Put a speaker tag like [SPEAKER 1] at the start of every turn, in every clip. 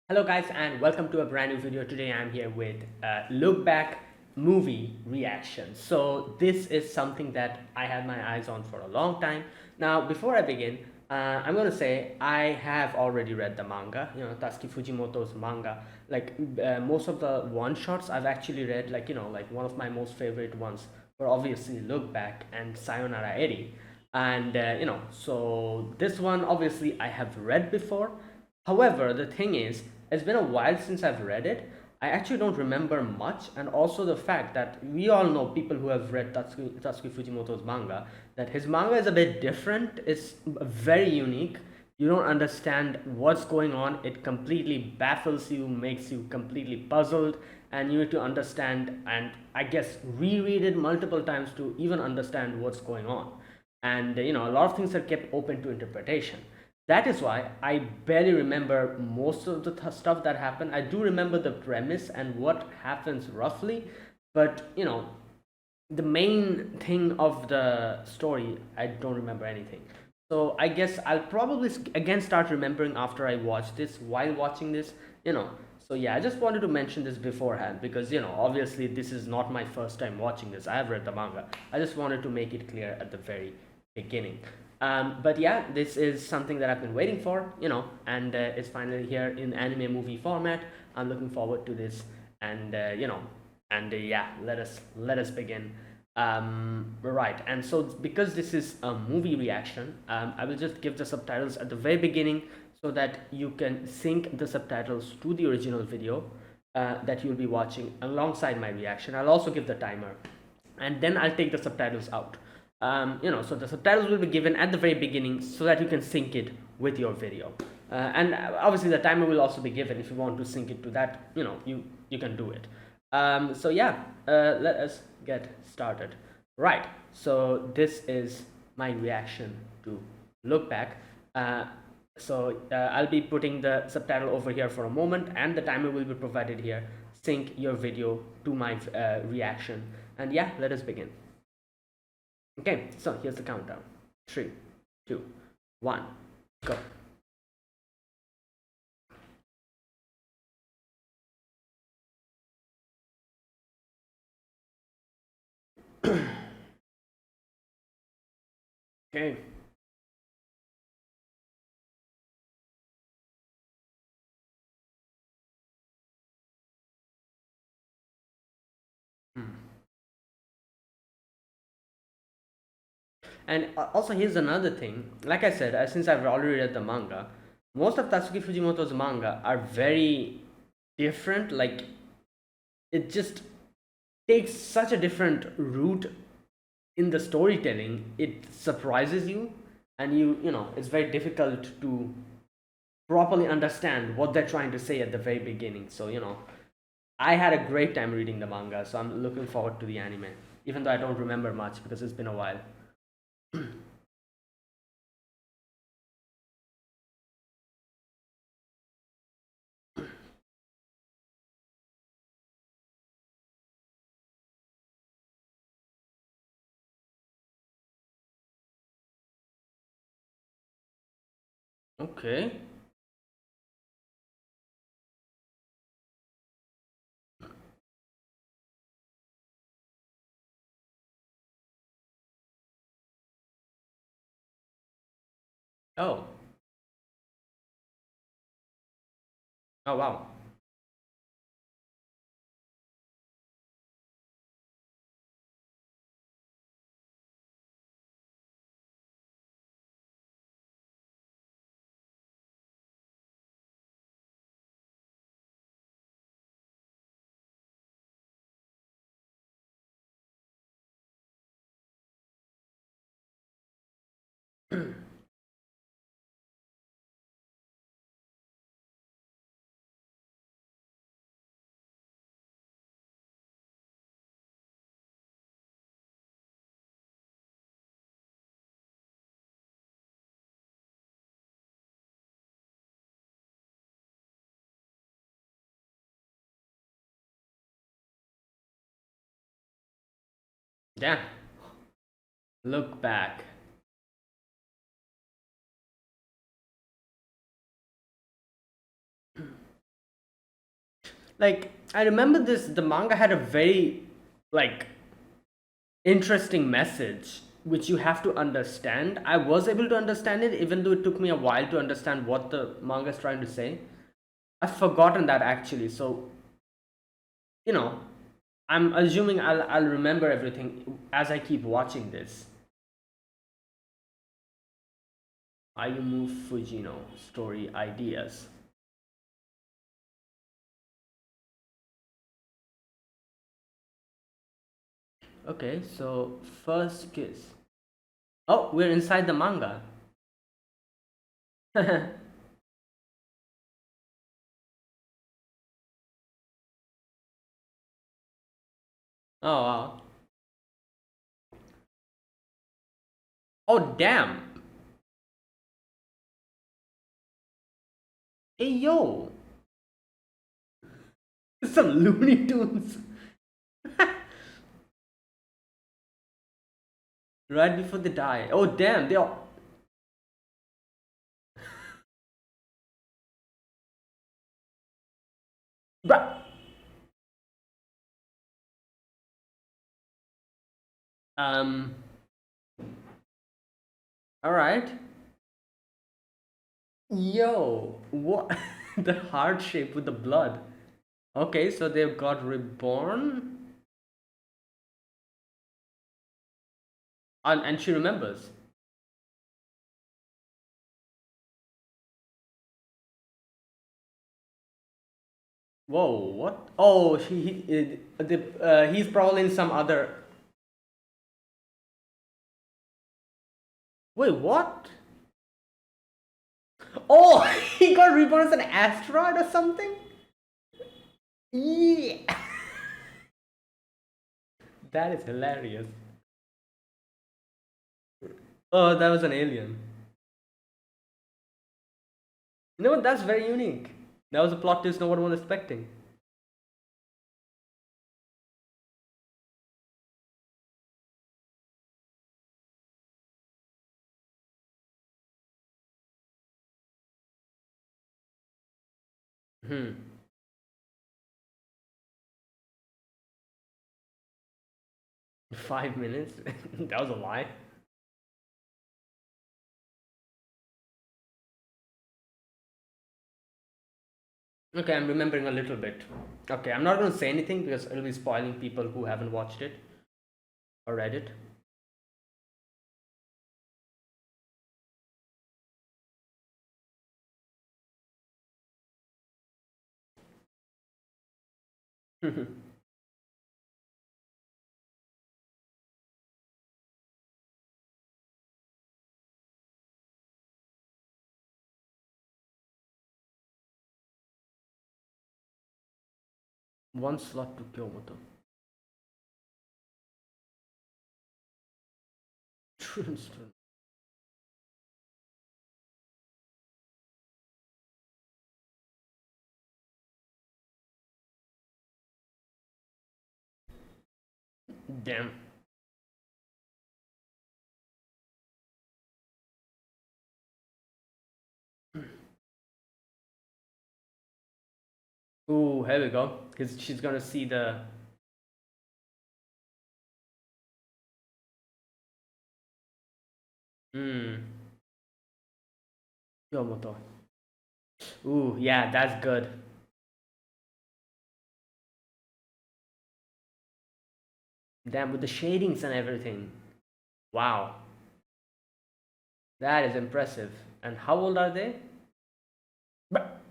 [SPEAKER 1] Hello guys and welcome to a brand new video. Today I'm here with look back movie reaction. So this is something that I had my eyes on for a long time. Now before I begin, I'm gonna say I have already read the manga, Tatsuki Fujimoto's manga. Most of the one shots I've actually read, like one of my most favorite ones were obviously Look Back and Sayonara Eri. And so this one obviously I have read before. However, the thing is, it's been a while since I've read it. I actually don't remember much, and also the fact that we all know, people who have read Tatsuki Fujimoto's manga, that his manga is a bit different. It's very unique. You don't understand what's going on. It completely baffles you, makes you completely puzzled, and you need to understand and I guess reread it multiple times to even understand what's going on. And a lot of things are kept open to interpretation. That is why I barely remember most of the stuff that happened. I do remember the premise and what happens roughly, but the main thing of the story, I don't remember anything. So I guess I'll probably again start remembering after I watch this. While watching this, you know. So yeah, I just wanted to mention this beforehand because obviously this is not my first time watching this. I have read the manga. I just wanted to make it clear at the very beginning. But yeah, this is something that I've been waiting for, and it's finally here in anime movie format. I'm looking forward to this, and yeah, let us begin. Right, and so because this is a movie reaction, I will just give the subtitles at the very beginning so that you can sync the subtitles to the original video that you'll be watching alongside my reaction. I'll also give the timer, and then I'll take the subtitles out. So the subtitles will be given at the very beginning so that you can sync it with your video. And obviously the timer will also be given if you want to sync it to that. You can do it. So yeah, let us get started. Right. So this is my reaction to Look Back. I'll be putting the subtitle over here for a moment, and the timer will be provided here. Sync your video to my reaction, and yeah, let us begin. Okay, so here's the countdown. Three, two, one, go. Okay. And also, here's another thing. Like I said, since I've already read the manga, most of Tatsuki Fujimoto's manga are very different. Like, it just takes such a different route in the storytelling. It surprises you, and it's very difficult to properly understand what they're trying to say at the very beginning. So, I had a great time reading the manga, so I'm looking forward to the anime, even though I don't remember much because it's been a while. Okay. Oh. Oh, wow. Yeah. Look back. Like, I remember this, the manga had a very, like, interesting message which you have to understand. I was able to understand it, even though it took me a while to understand what the manga is trying to say. I've forgotten that actually. So, you know, I'm assuming I'll remember everything as I keep watching this. Ayumu Fujino story ideas. Okay, so first kiss. Oh, we're inside the manga. Oh wow. Oh damn. Hey yo. Some Looney Tunes. Right before they die. Oh damn, they all. Bruh. Um. All right. Yo, what? The heart shape with the blood. Okay, so they've got reborn, and she remembers. Whoa, what? Oh, he's probably in some other. Wait, what? Oh, he got reborn as an asteroid or something? Yeah. That is hilarious. Oh, that was an alien. You know what? That's very unique. That was a plot twist no one was expecting. Hmm. 5 minutes? That was a lie. Okay, I'm remembering a little bit. Okay, I'm not going to say anything because it'll be spoiling people who haven't watched it or read it. One slot to Kyoto. Damn. Ooh, here we go. Because she's gonna see the. Hmm. Kyoto. Ooh, yeah, that's good. Damn, with the shadings and everything. Wow, that is impressive. And how old are they? But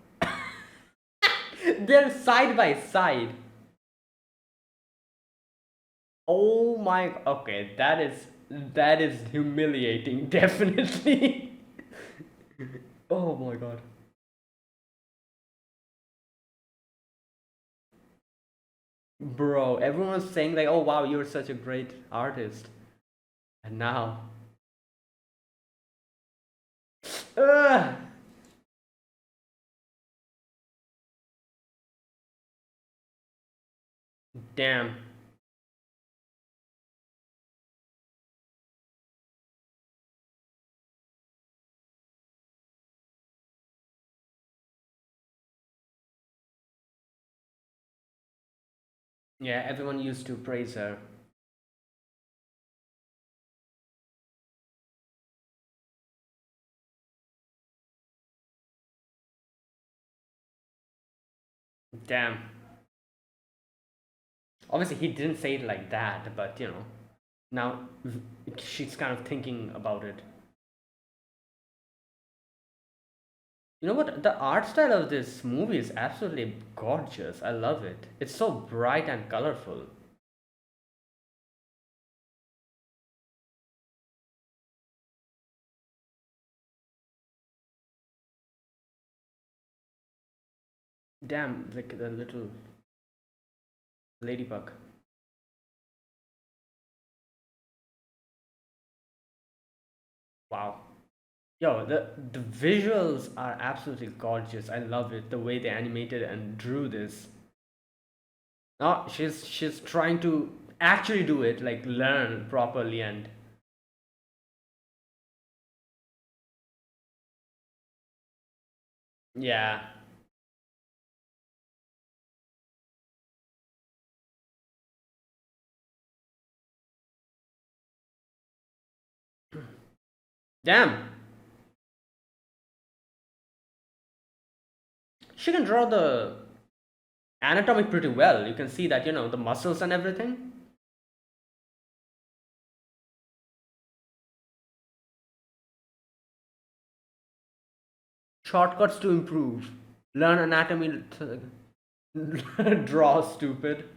[SPEAKER 1] they're side by side. Oh my. Okay, that is humiliating. Definitely. Oh my god. Bro, everyone's saying like, "Oh wow, you're such a great artist," and now, ugh, damn. Yeah, everyone used to praise her. Damn. Obviously, he didn't say it like that, but now she's kind of thinking about it. You know what? The art style of this movie is absolutely gorgeous. I love it. It's so bright and colorful. Damn, like the little ladybug. Wow. Yo, the visuals are absolutely gorgeous. I love it. The way they animated and drew this. Now she's trying to actually do it, like learn properly and yeah. Damn. She can draw the anatomy pretty well. You can see that, the muscles and everything. Shortcuts to improve. Learn anatomy to draw stupid.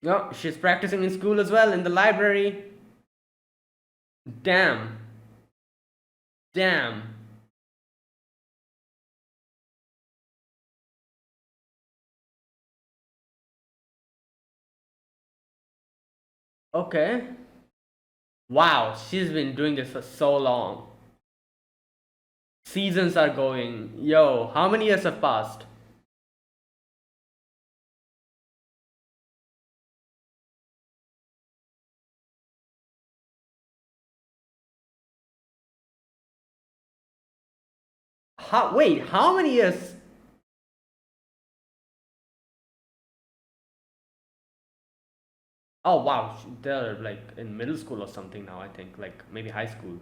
[SPEAKER 1] No, she's practicing in school as well, in the library. Damn. Damn. Okay. Wow, she's been doing this for so long. Seasons are going. Yo, how many years have passed? Wait, how many years? Oh wow, they're like in middle school or something now, I think. Like maybe high school.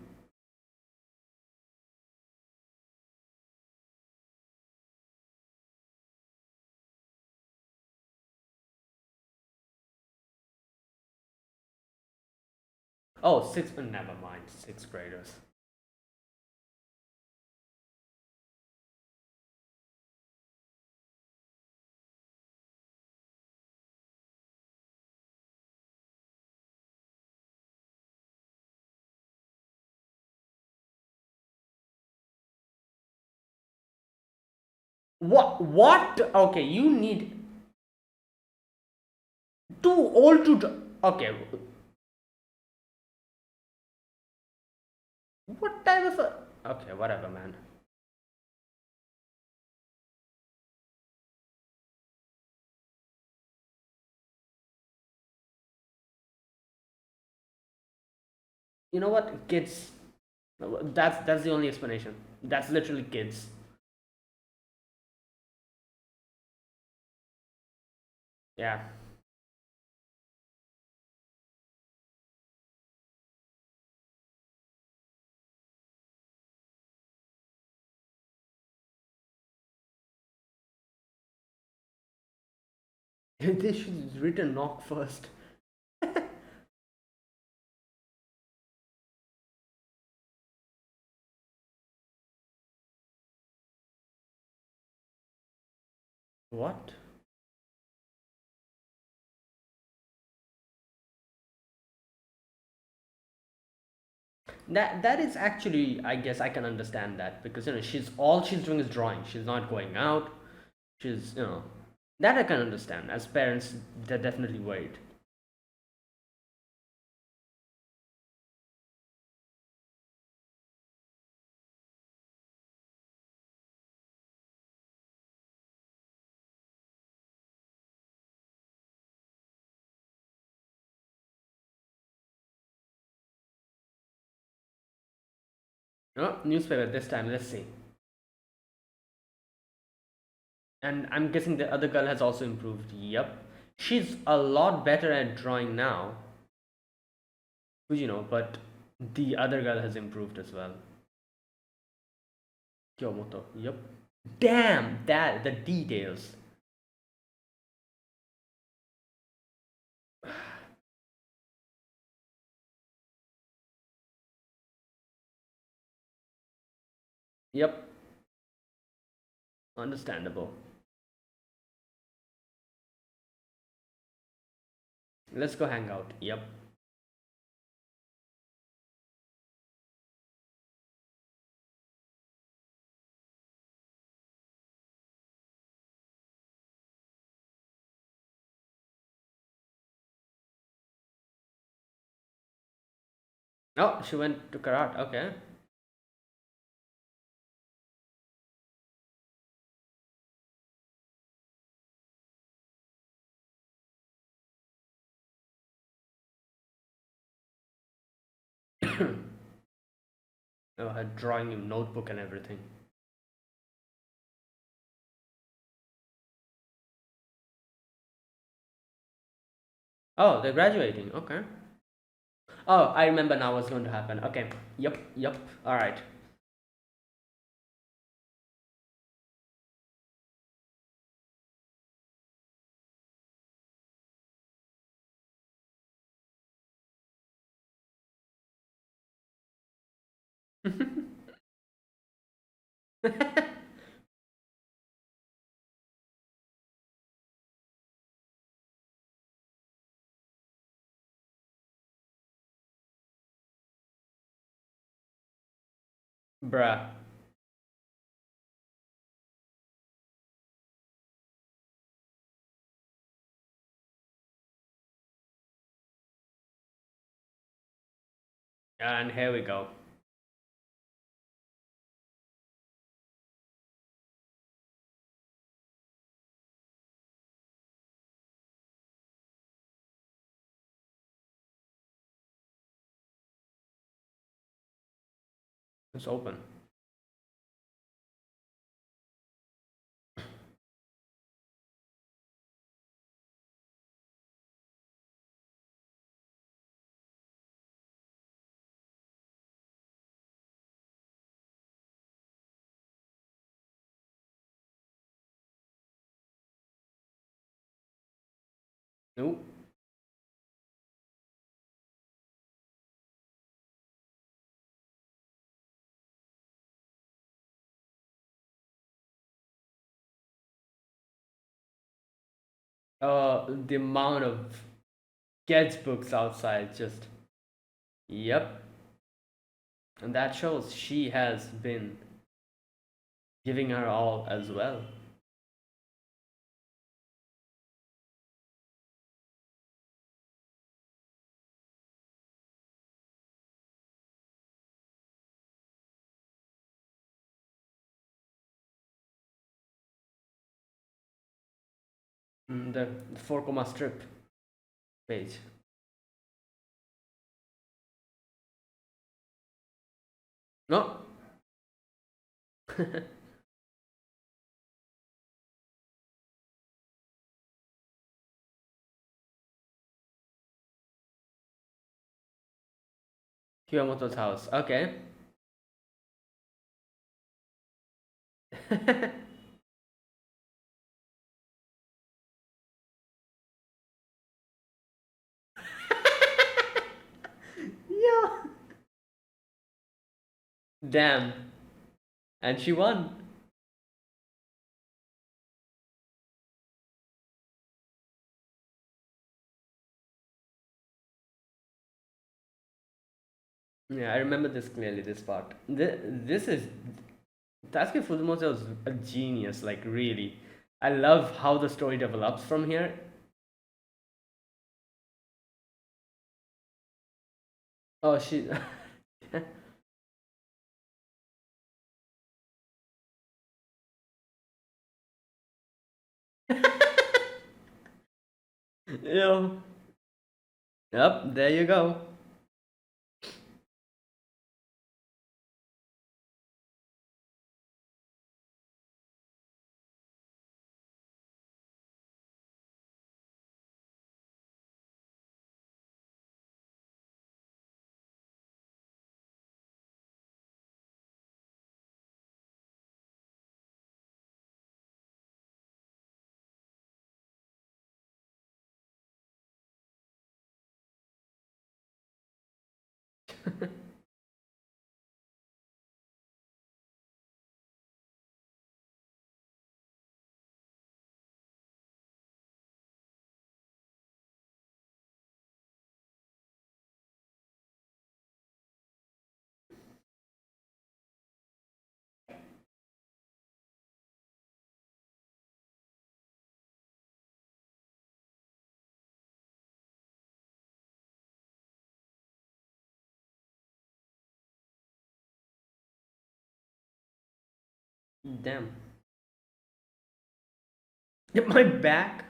[SPEAKER 1] Oh, never mind, sixth graders. What? Okay, you need too old to. Okay, what type of a. Okay, whatever, man. You know what? Kids. That's the only explanation. That's literally kids. Yeah. They should written knock first. What? That is actually, I guess I can understand that because she's doing is drawing. She's not going out. She's that I can understand. As parents, they're definitely worried. Newspaper this time. Let's see. And I'm guessing the other girl has also improved. Yep. She's a lot better at drawing now, but the other girl has improved as well. Kyomoto. Yep. Damn, that the details. Yep. Understandable. Let's go hang out. Yep. Oh, she went to karate. Okay. Oh, her drawing notebook and everything. Oh, they're graduating. Okay. Oh, I remember now what's going to happen. Okay. Yep. Yep. All right. Bruh. And here we go. It's open. Nope. The amount of sketchbooks outside just. Yep. And that shows she has been giving her all as well. The 4 comma strip page. No. Kiyomoto's house. Okay. Yeah. Damn. And she won. Yeah, I remember this clearly, this part. This is. Tatsuki Fujimoto is a genius, like, really. I love how the story develops from here. Oh, she. Yeah. Yep, there you go. Damn. My back.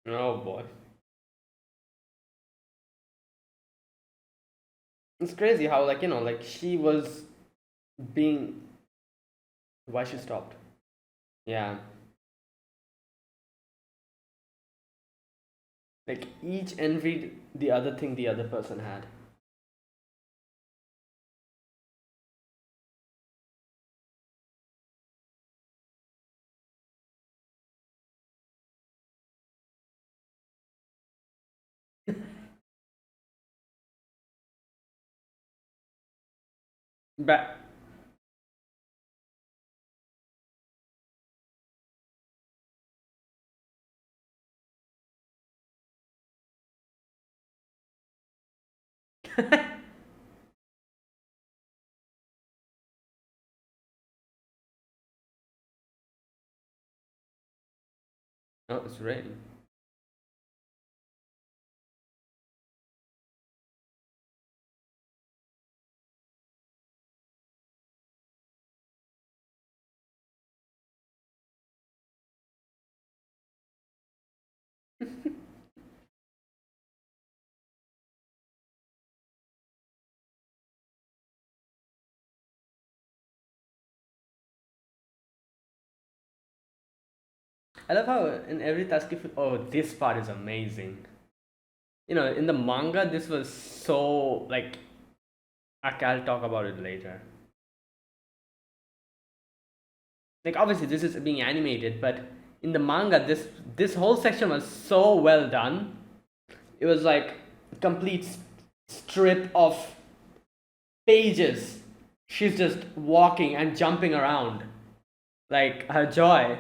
[SPEAKER 1] Oh boy. It's crazy how, like, like she was being. Why she stopped? Yeah. Like each envied the other thing the other person had. But oh, it's raining. I love how in every Tatsuki oh, this part is amazing. In the manga, this was so like I'll talk about it later. Like obviously this is being animated, but in the manga, this whole section was so well done. It was like complete strip of pages. She's just walking and jumping around, like her joy.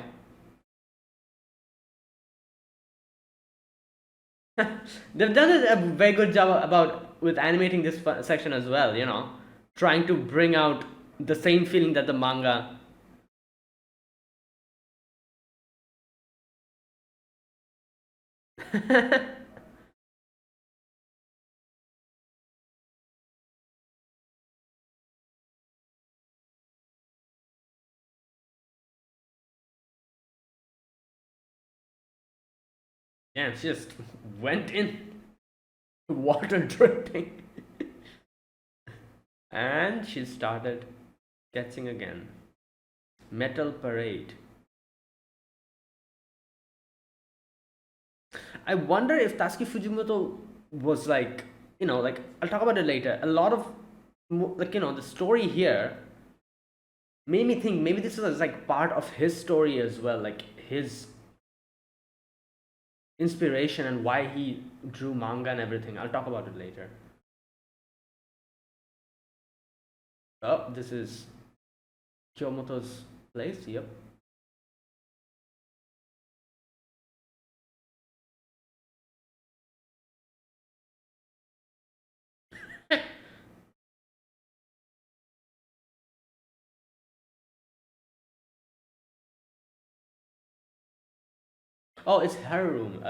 [SPEAKER 1] They've done a very good job about with animating this section as well. Trying to bring out the same feeling that the manga. Yeah, she just went in, water dripping, and she started sketching again. Metal Parade. I wonder if Tatsuki Fujimoto was like, like I'll talk about it later. A lot of like the story here made me think maybe this was like part of his story as well, like his inspiration and why he drew manga and everything. I'll talk about it later. Oh, this is Kyomoto's place. Yep. Oh, it's her room.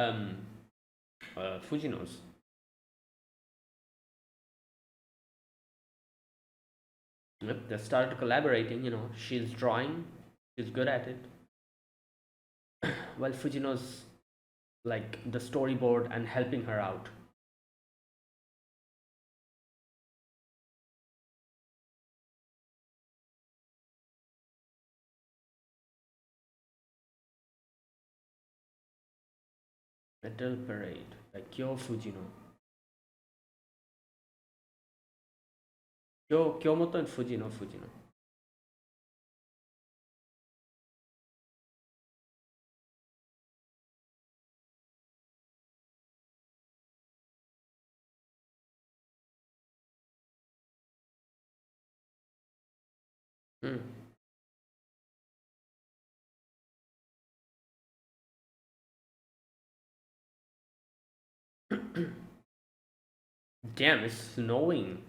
[SPEAKER 1] Fujino's. Yep. They started collaborating. She's drawing. She's good at it. While Fujino's like the storyboard and helping her out. Metal Parade by Kyo Fujino. Kyomoto and Fujino. Hmm. Damn, it's snowing.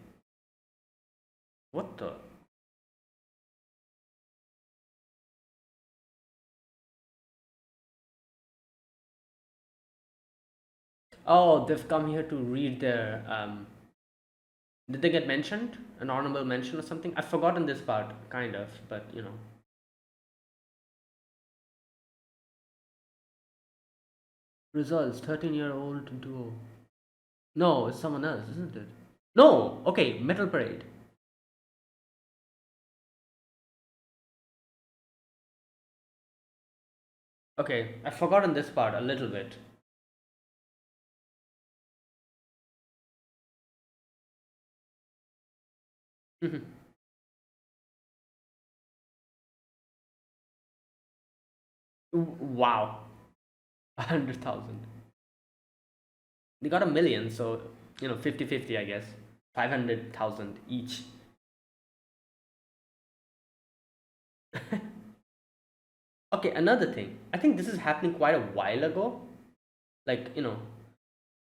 [SPEAKER 1] What the? Oh, they've come here to read their. Did they get mentioned? An honorable mention or something? I've forgotten this part, kind of, but you know. Results 13-year-old duo. No, it's someone else, isn't it? No! Okay, Metal Parade. Okay, I've forgotten this part a little bit. Wow. 100,000. They got a million, so, 50-50, I guess. 500,000 each. Okay, another thing. I think this is happening quite a while ago. Like,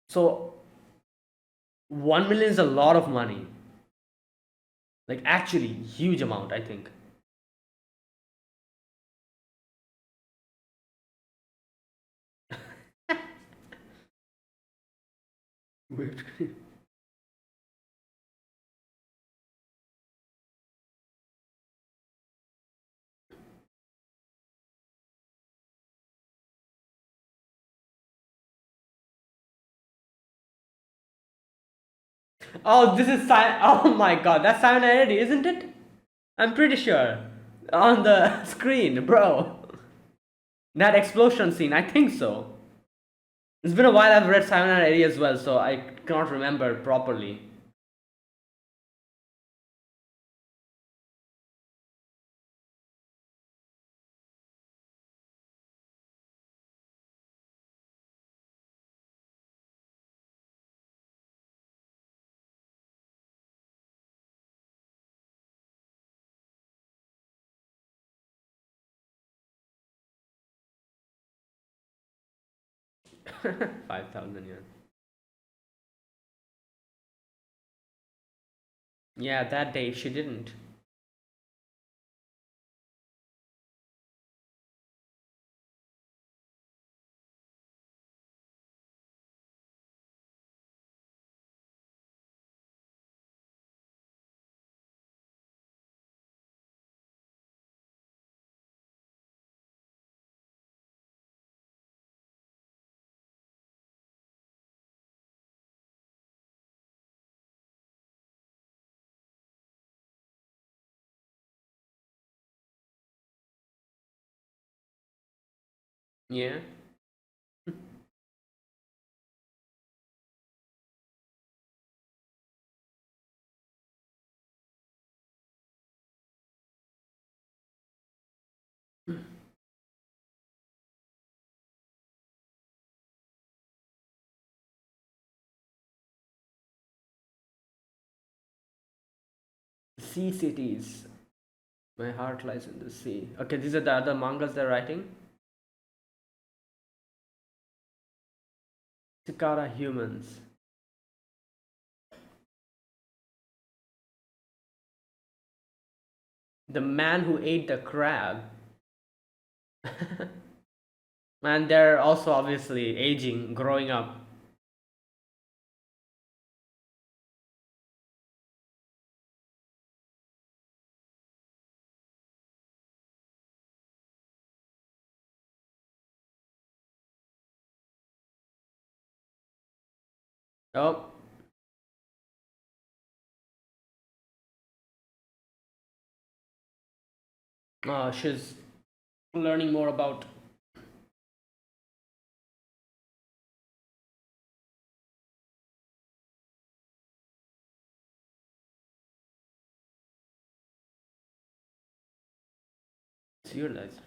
[SPEAKER 1] so 1 million is a lot of money. Like, actually, huge amount, I think. Weird. Oh, this is Oh my god, that's Simon Eddie, isn't it? I'm pretty sure. On the screen, bro. That explosion scene, I think so. It's been a while I've read Simon and Eddie as well, so I cannot remember properly. Yeah. 5,000 yen. Yeah, that day she didn't. Yeah. Sea cities. My heart lies in the sea. Okay, these are the other mangas they're writing. Cicada humans. The man who ate the crab. And they're also obviously aging, growing up. Oh, she's learning more about. Serialized.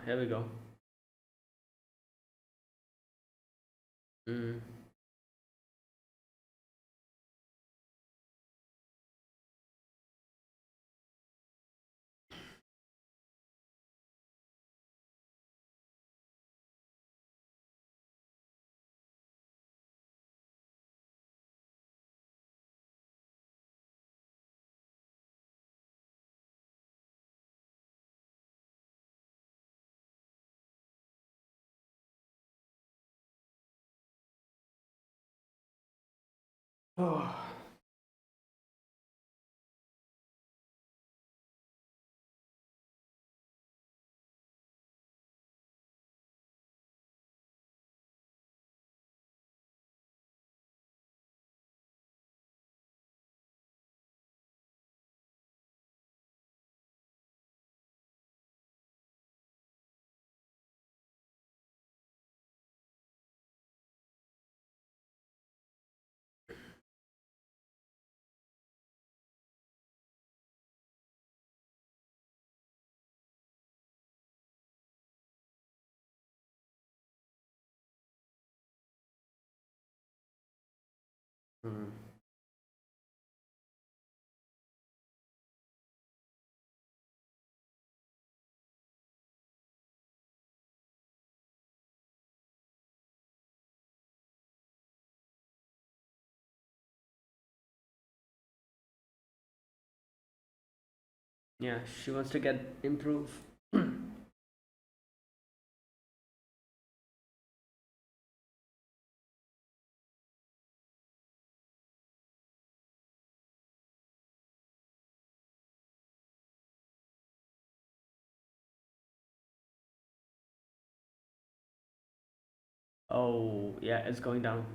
[SPEAKER 1] Here we go. Mm. Oh. Mm. Yeah, she wants to get improve. Oh, yeah, it's going down.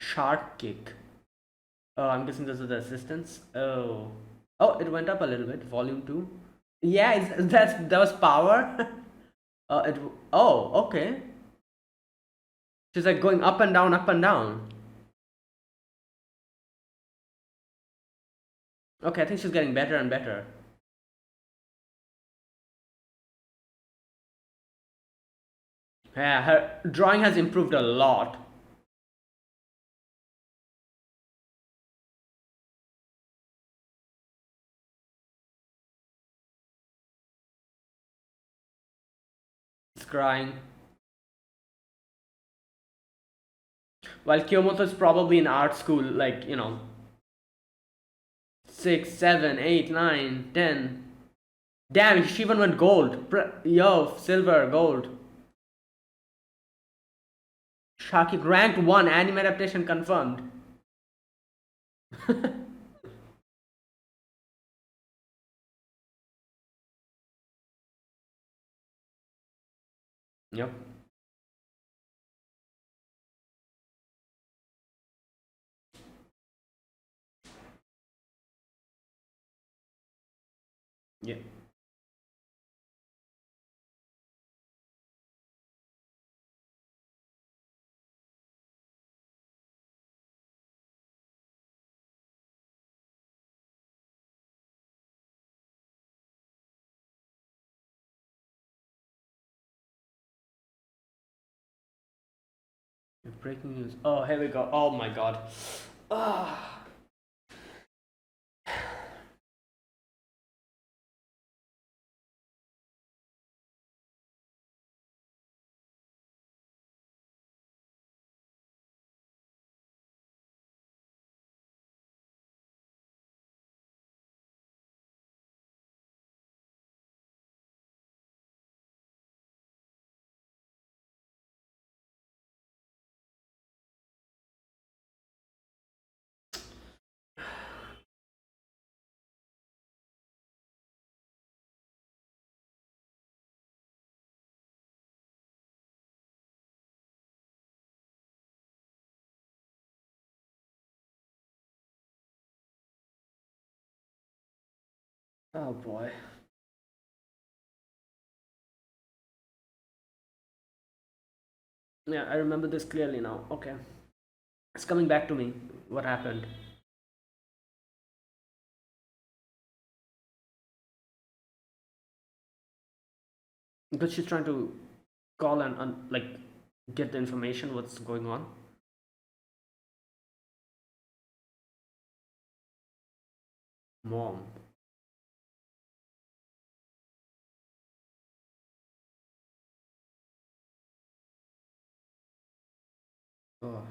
[SPEAKER 1] Shark kick. Oh, I'm guessing those are the assistants. Oh. Oh, it went up a little bit. Volume 2. Yeah, that was power. It. Oh, okay. She's like going up and down, up and down. Okay, I think she's getting better and better. Yeah, her drawing has improved a lot. It's crying. While Kyomoto is probably in art school, like, 6, 7, 8, 9, 10. Damn, she even went gold. Yo, silver, gold. Shaki ranked 1, anime adaptation confirmed. Yep. Yeah. Breaking news. Oh, here we go. Oh my god. Ah. Oh boy. Yeah, I remember this clearly now. Okay. It's coming back to me. What happened? because she's trying to call and like get the information what's going on. Mom. Oh.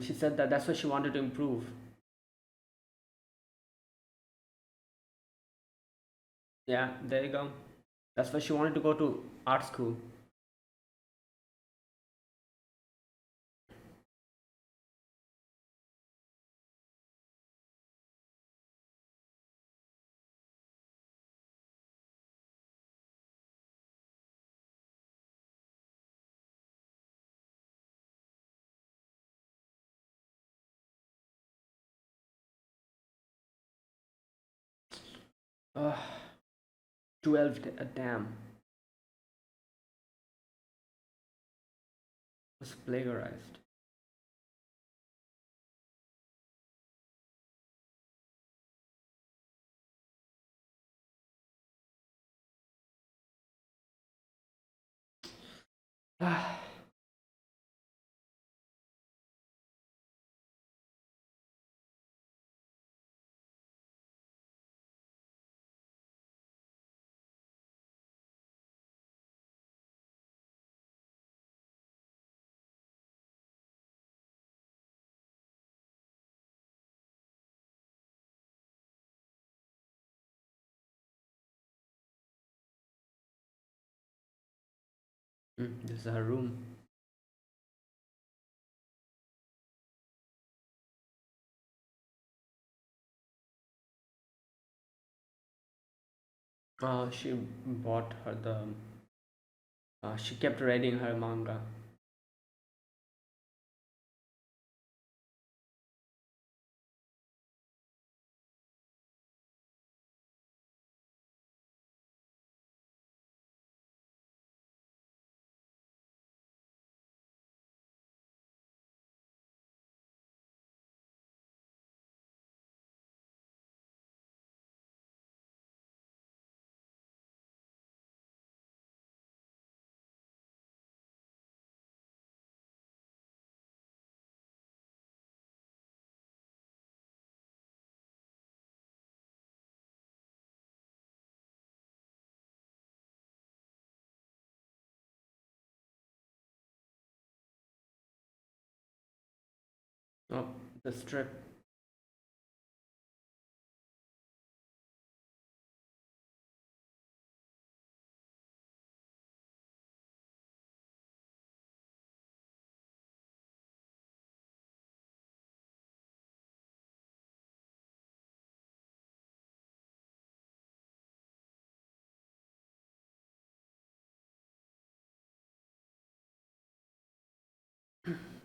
[SPEAKER 1] She said that that's what she wanted to improve. Yeah, there you go. That's why she wanted to go to art school. Uh, 12, damn. Was plagiarized. This is her room. She bought her the. She kept reading her manga. Oh, the strip.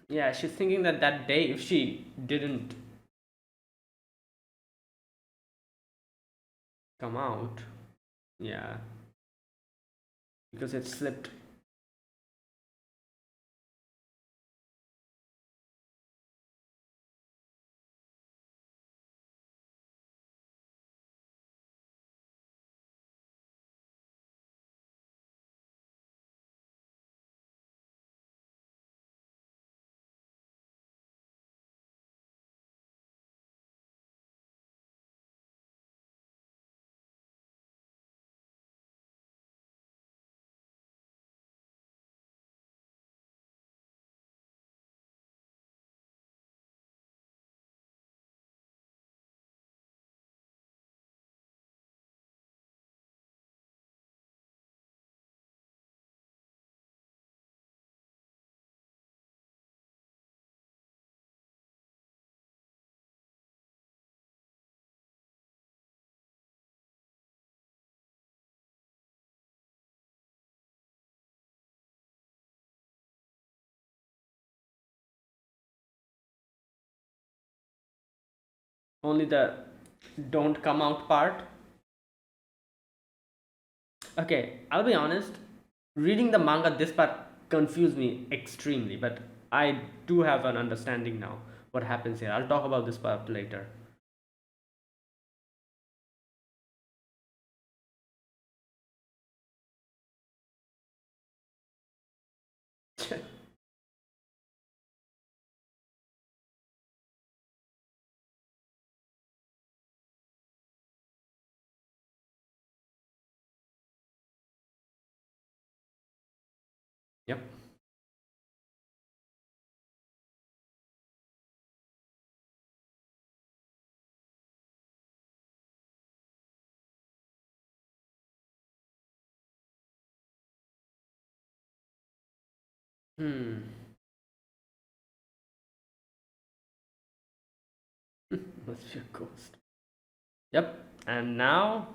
[SPEAKER 1] Yeah, she's thinking that that day, if she didn't come out, yeah, because it slipped. Only the don't come out part. Okay, I'll be honest. Reading the manga, this part confused me extremely, but I do have an understanding now what happens here. I'll talk about this part later. Yep. Hmm. Must be a ghost. Yep. And now,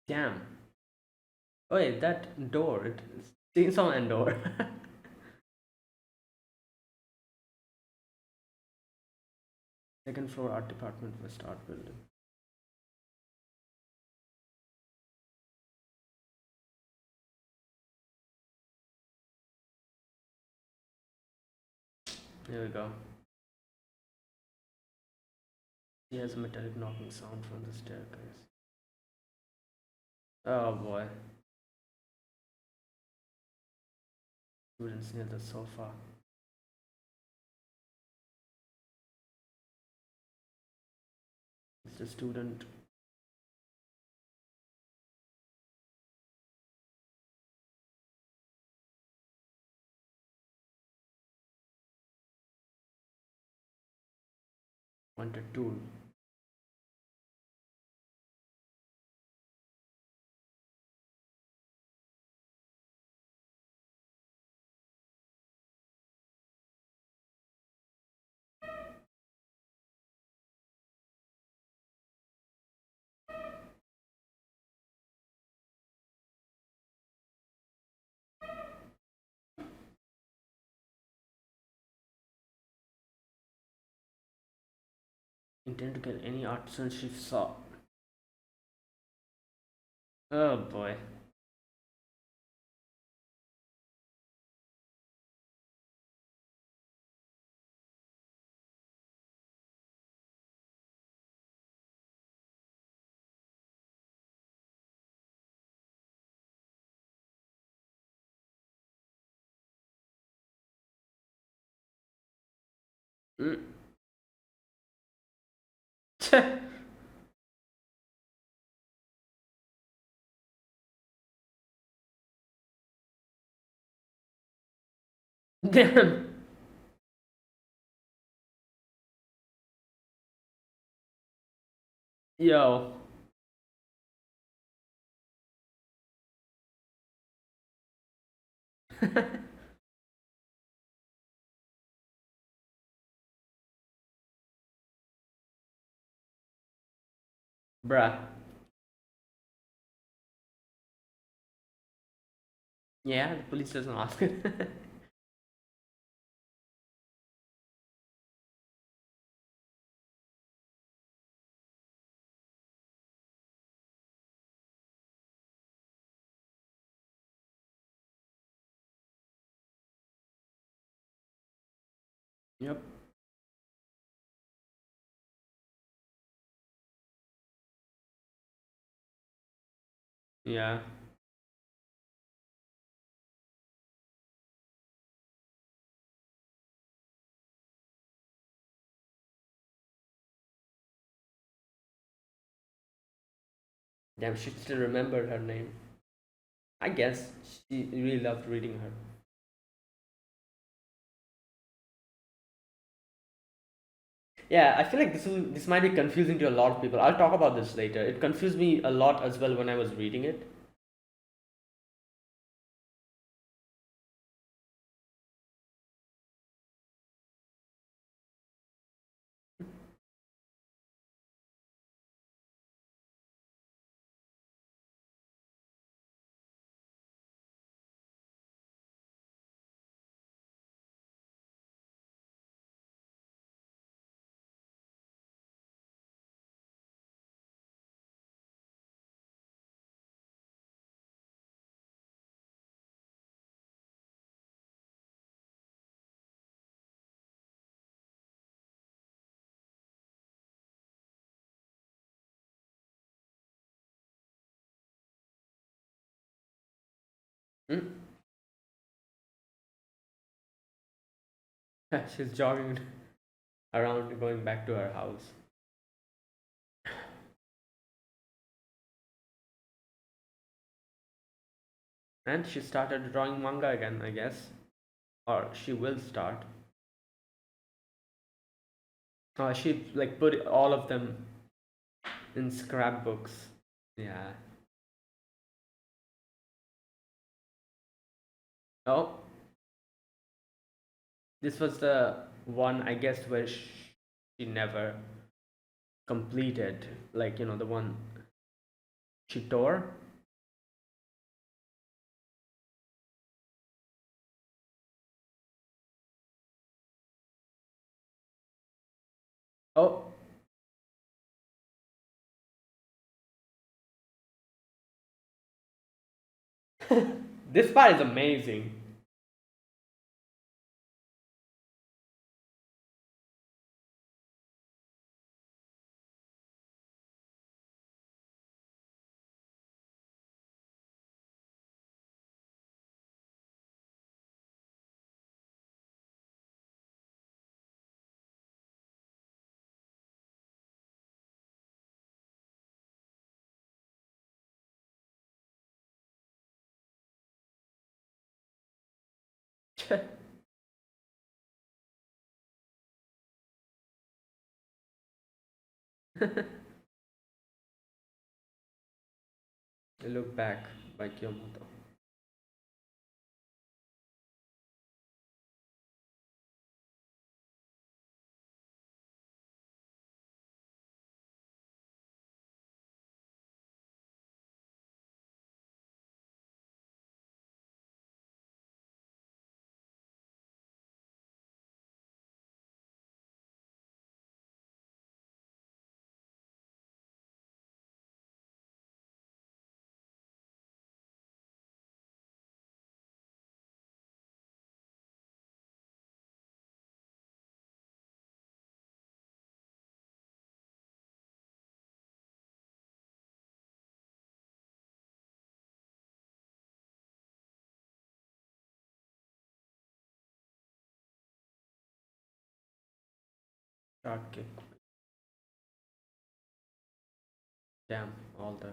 [SPEAKER 1] damn. Oh, wait, that door. It's chainsaw and door. Second floor art department, West Art Building. Here we go. He has a metallic knocking sound from the staircase. Oh boy. Students near the sofa. Is the student. Wanted tool. Intend to kill any artisan she saw. Oh boy. Mm. Damn. Yo. Bruh. Yeah, the police doesn't ask. Yep. Yeah. Damn, she still remembered her name. I guess she really loved reading her. Yeah, I feel like this might be confusing to a lot of people. I'll talk about this later. It confused me a lot as well when I was reading it. Hmm? She's jogging around, going back to her house, and she started drawing manga again, I guess, or she will start. She like put all of them in scrapbooks. Yeah. Oh, this was the one I guess where she never completed. Like the one she tore. Oh, this part is amazing. Look back by Kyomoto. Shark kick. Damn, all the.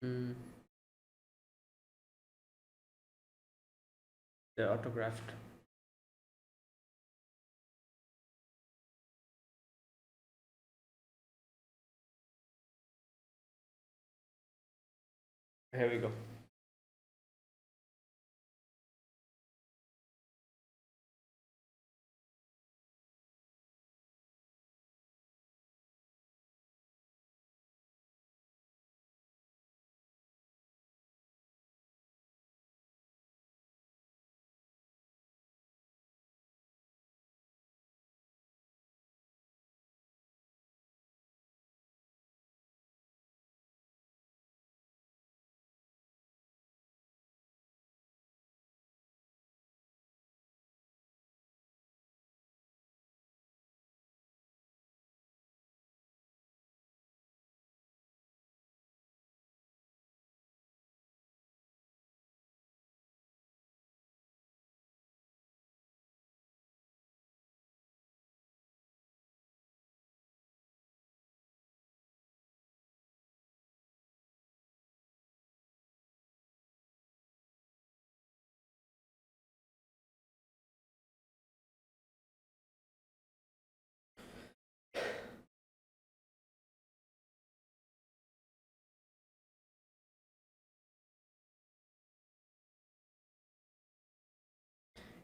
[SPEAKER 1] Mm, the autographed. Here we go.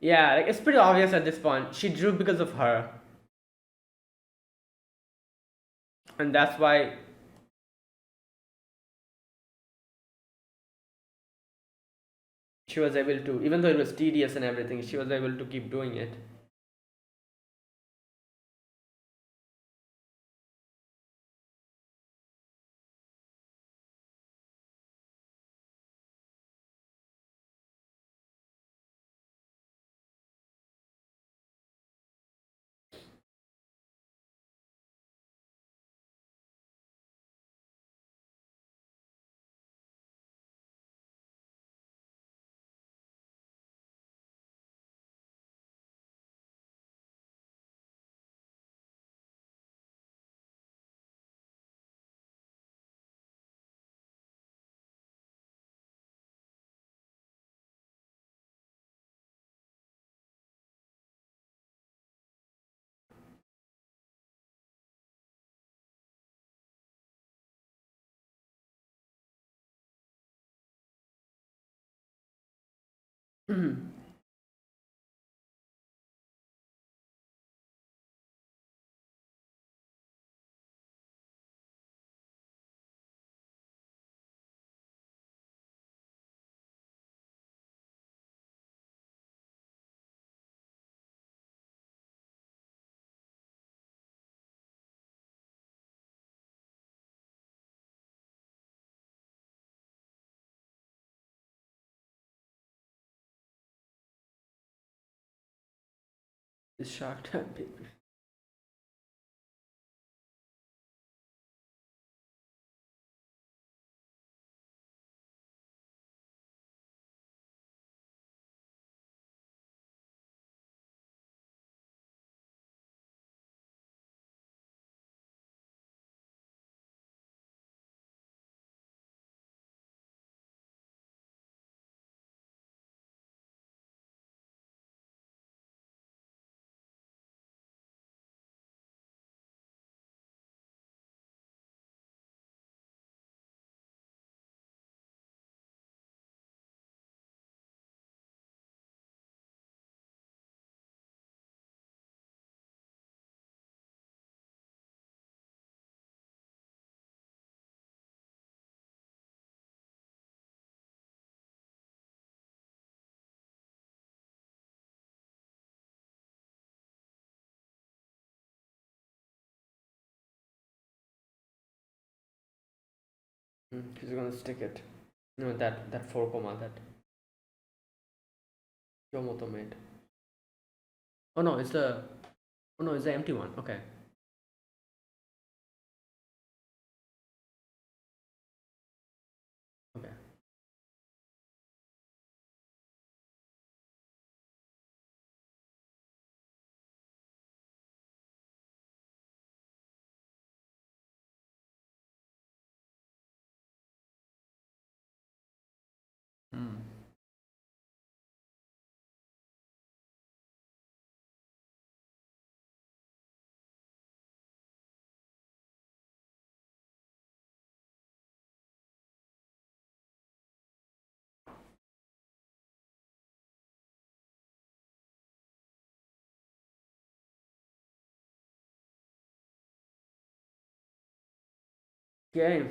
[SPEAKER 1] Yeah, like it's pretty obvious at this point. She drew because of her, and that's why she was able to, even though it was tedious and everything, she was able to keep doing it. This Shark Tank baby. She's gonna stick it. No, that 4 comma that Yomoto made. Oh no, it's the oh no, it's the empty one. Okay. Okay. Hmm. Okay.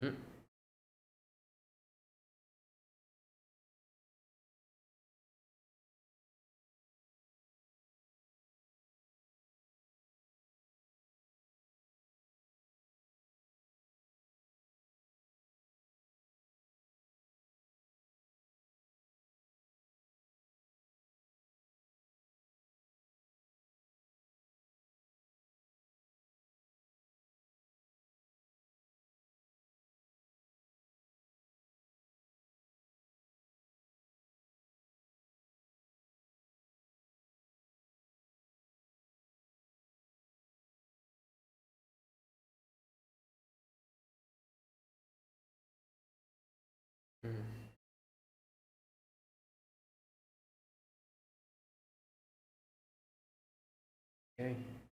[SPEAKER 1] Mm, mm. Okay, I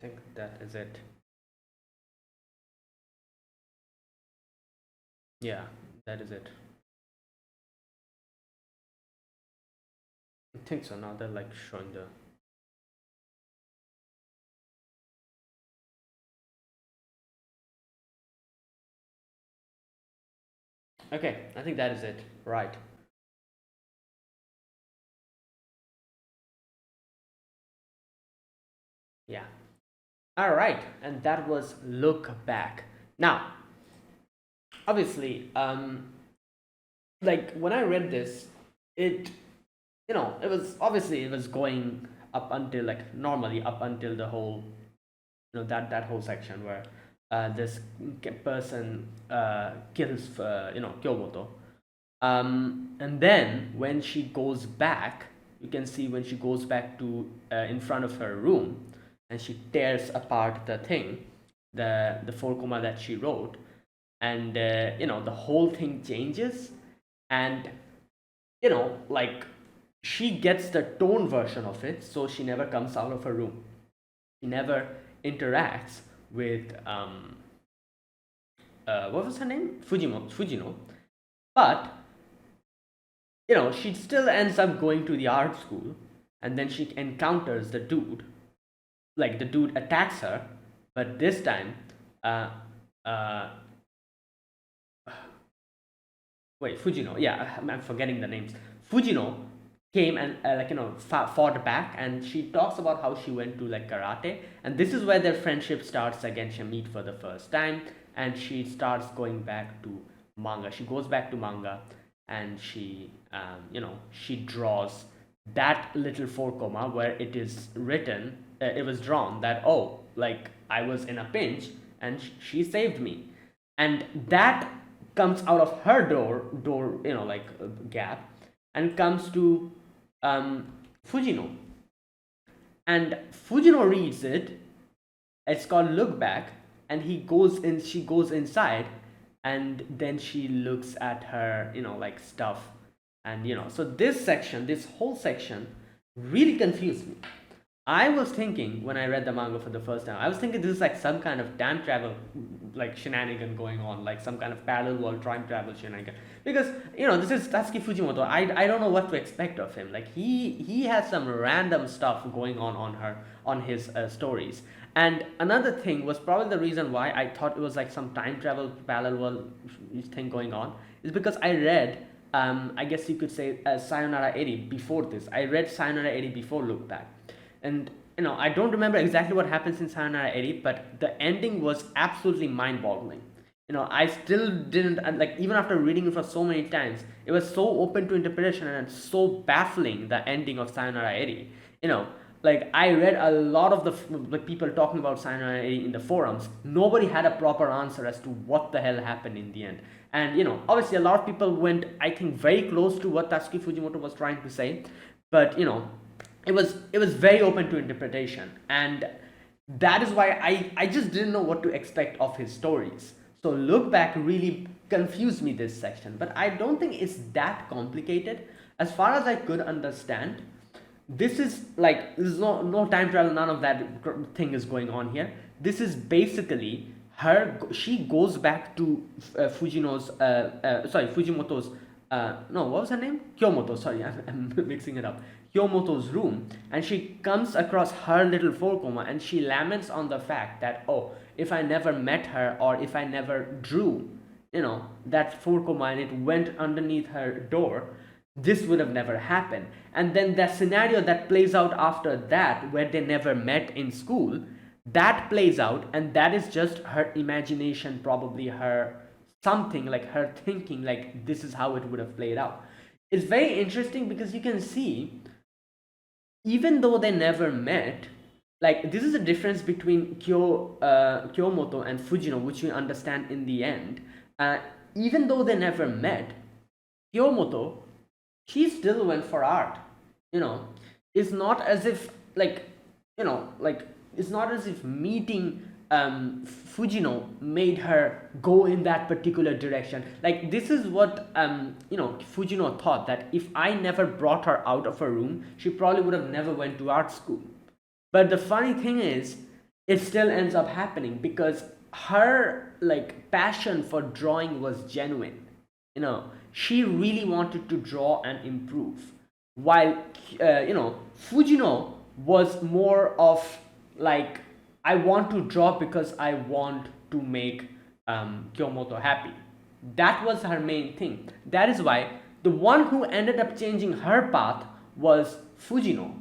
[SPEAKER 1] think that is it. Yeah, that is it. I think so. Now they're like showing the. Okay, I think that is it. Right. Yeah. All right, and that was Look Back. Now, obviously, like when I read this, it it was obviously it was going up until like normally up until the whole that whole section where this person kills Kyomoto. And then when she goes back, you can see when she goes back to in front of her room, and she tears apart the thing, the four comma that she wrote, and the whole thing changes, and like she gets the tone version of it, so she never comes out of her room. She never interacts with what was her name? Fujino. But she still ends up going to the art school, and then she encounters the dude. Like the dude attacks her, but this time, uh, uh, wait, Fujino. Yeah, I'm forgetting the names. Fujino came and fought back, and she talks about how she went to like karate, and this is where their friendship starts again. She meet for the first time, and she starts going back to manga. She goes back to manga, and she draws that little four comma where it is written. It was drawn that, oh, like I was in a pinch, and she saved me, and that comes out of her door like gap, and comes to um, Fujino, and Fujino reads it. It's called Look Back, and he goes in. She goes inside, and then she looks at her like stuff, and so this whole section really confused me. I was thinking when I read the manga for the first time, I was thinking this is like some kind of time travel, like shenanigan going on, like some kind of parallel world time travel shenanigan. Because this is Tatsuki Fujimoto. I don't know what to expect of him. Like he has some random stuff going on his stories. And another thing was probably the reason why I thought it was like some time travel parallel world thing going on is because I read. I guess you could say Sayonara 80 before this. I read Sayonara 80 before Look Back, and I don't remember exactly what happens in Sayonara 80, but the ending was absolutely mind-boggling. I still didn't, and like even after reading it for so many times, it was so open to interpretation and so baffling, the ending of Sayonara 80. you know like I read a lot of the people talking about Sayonara 80 in the forums. Nobody had a proper answer as to what the hell happened in the end. And obviously a lot of people went, I think, very close to what Tatsuki Fujimoto was trying to say, but it was very open to interpretation, and that is why I just didn't know what to expect of his stories. So Look Back really confused me this section, but I don't think it's that complicated. As far as I could understand, this is no time travel, none of that thing is going on here. This is basically she goes back to Fujimoto's no, what was her name? Kyomoto, sorry, I'm mixing it up. Kyomoto's room, and she comes across her little 4 and she laments on the fact that, oh, if I never met her, or if I never drew, that 4 and it went underneath her door, this would have never happened. And then the scenario that plays out after that, where they never met in school, that plays out, and that is just her imagination, probably her something, like her thinking, like this is how it would have played out. It's very interesting because you can see, even though they never met, like this is a difference between Kyomoto and Fujino, which we understand in the end. Even though they never met, Kyomoto, she still went for art. It's not as if, like, it's not as if meeting Fujino made her go in that particular direction. Like, this is what Fujino thought, that if I never brought her out of her room, she probably would have never went to art school. But the funny thing is, it still ends up happening because her, like, passion for drawing was genuine. She really wanted to draw and improve, while Fujino was more of like, I want to draw because I want to make Kyomoto happy. That was her main thing. That is why the one who ended up changing her path was Fujino.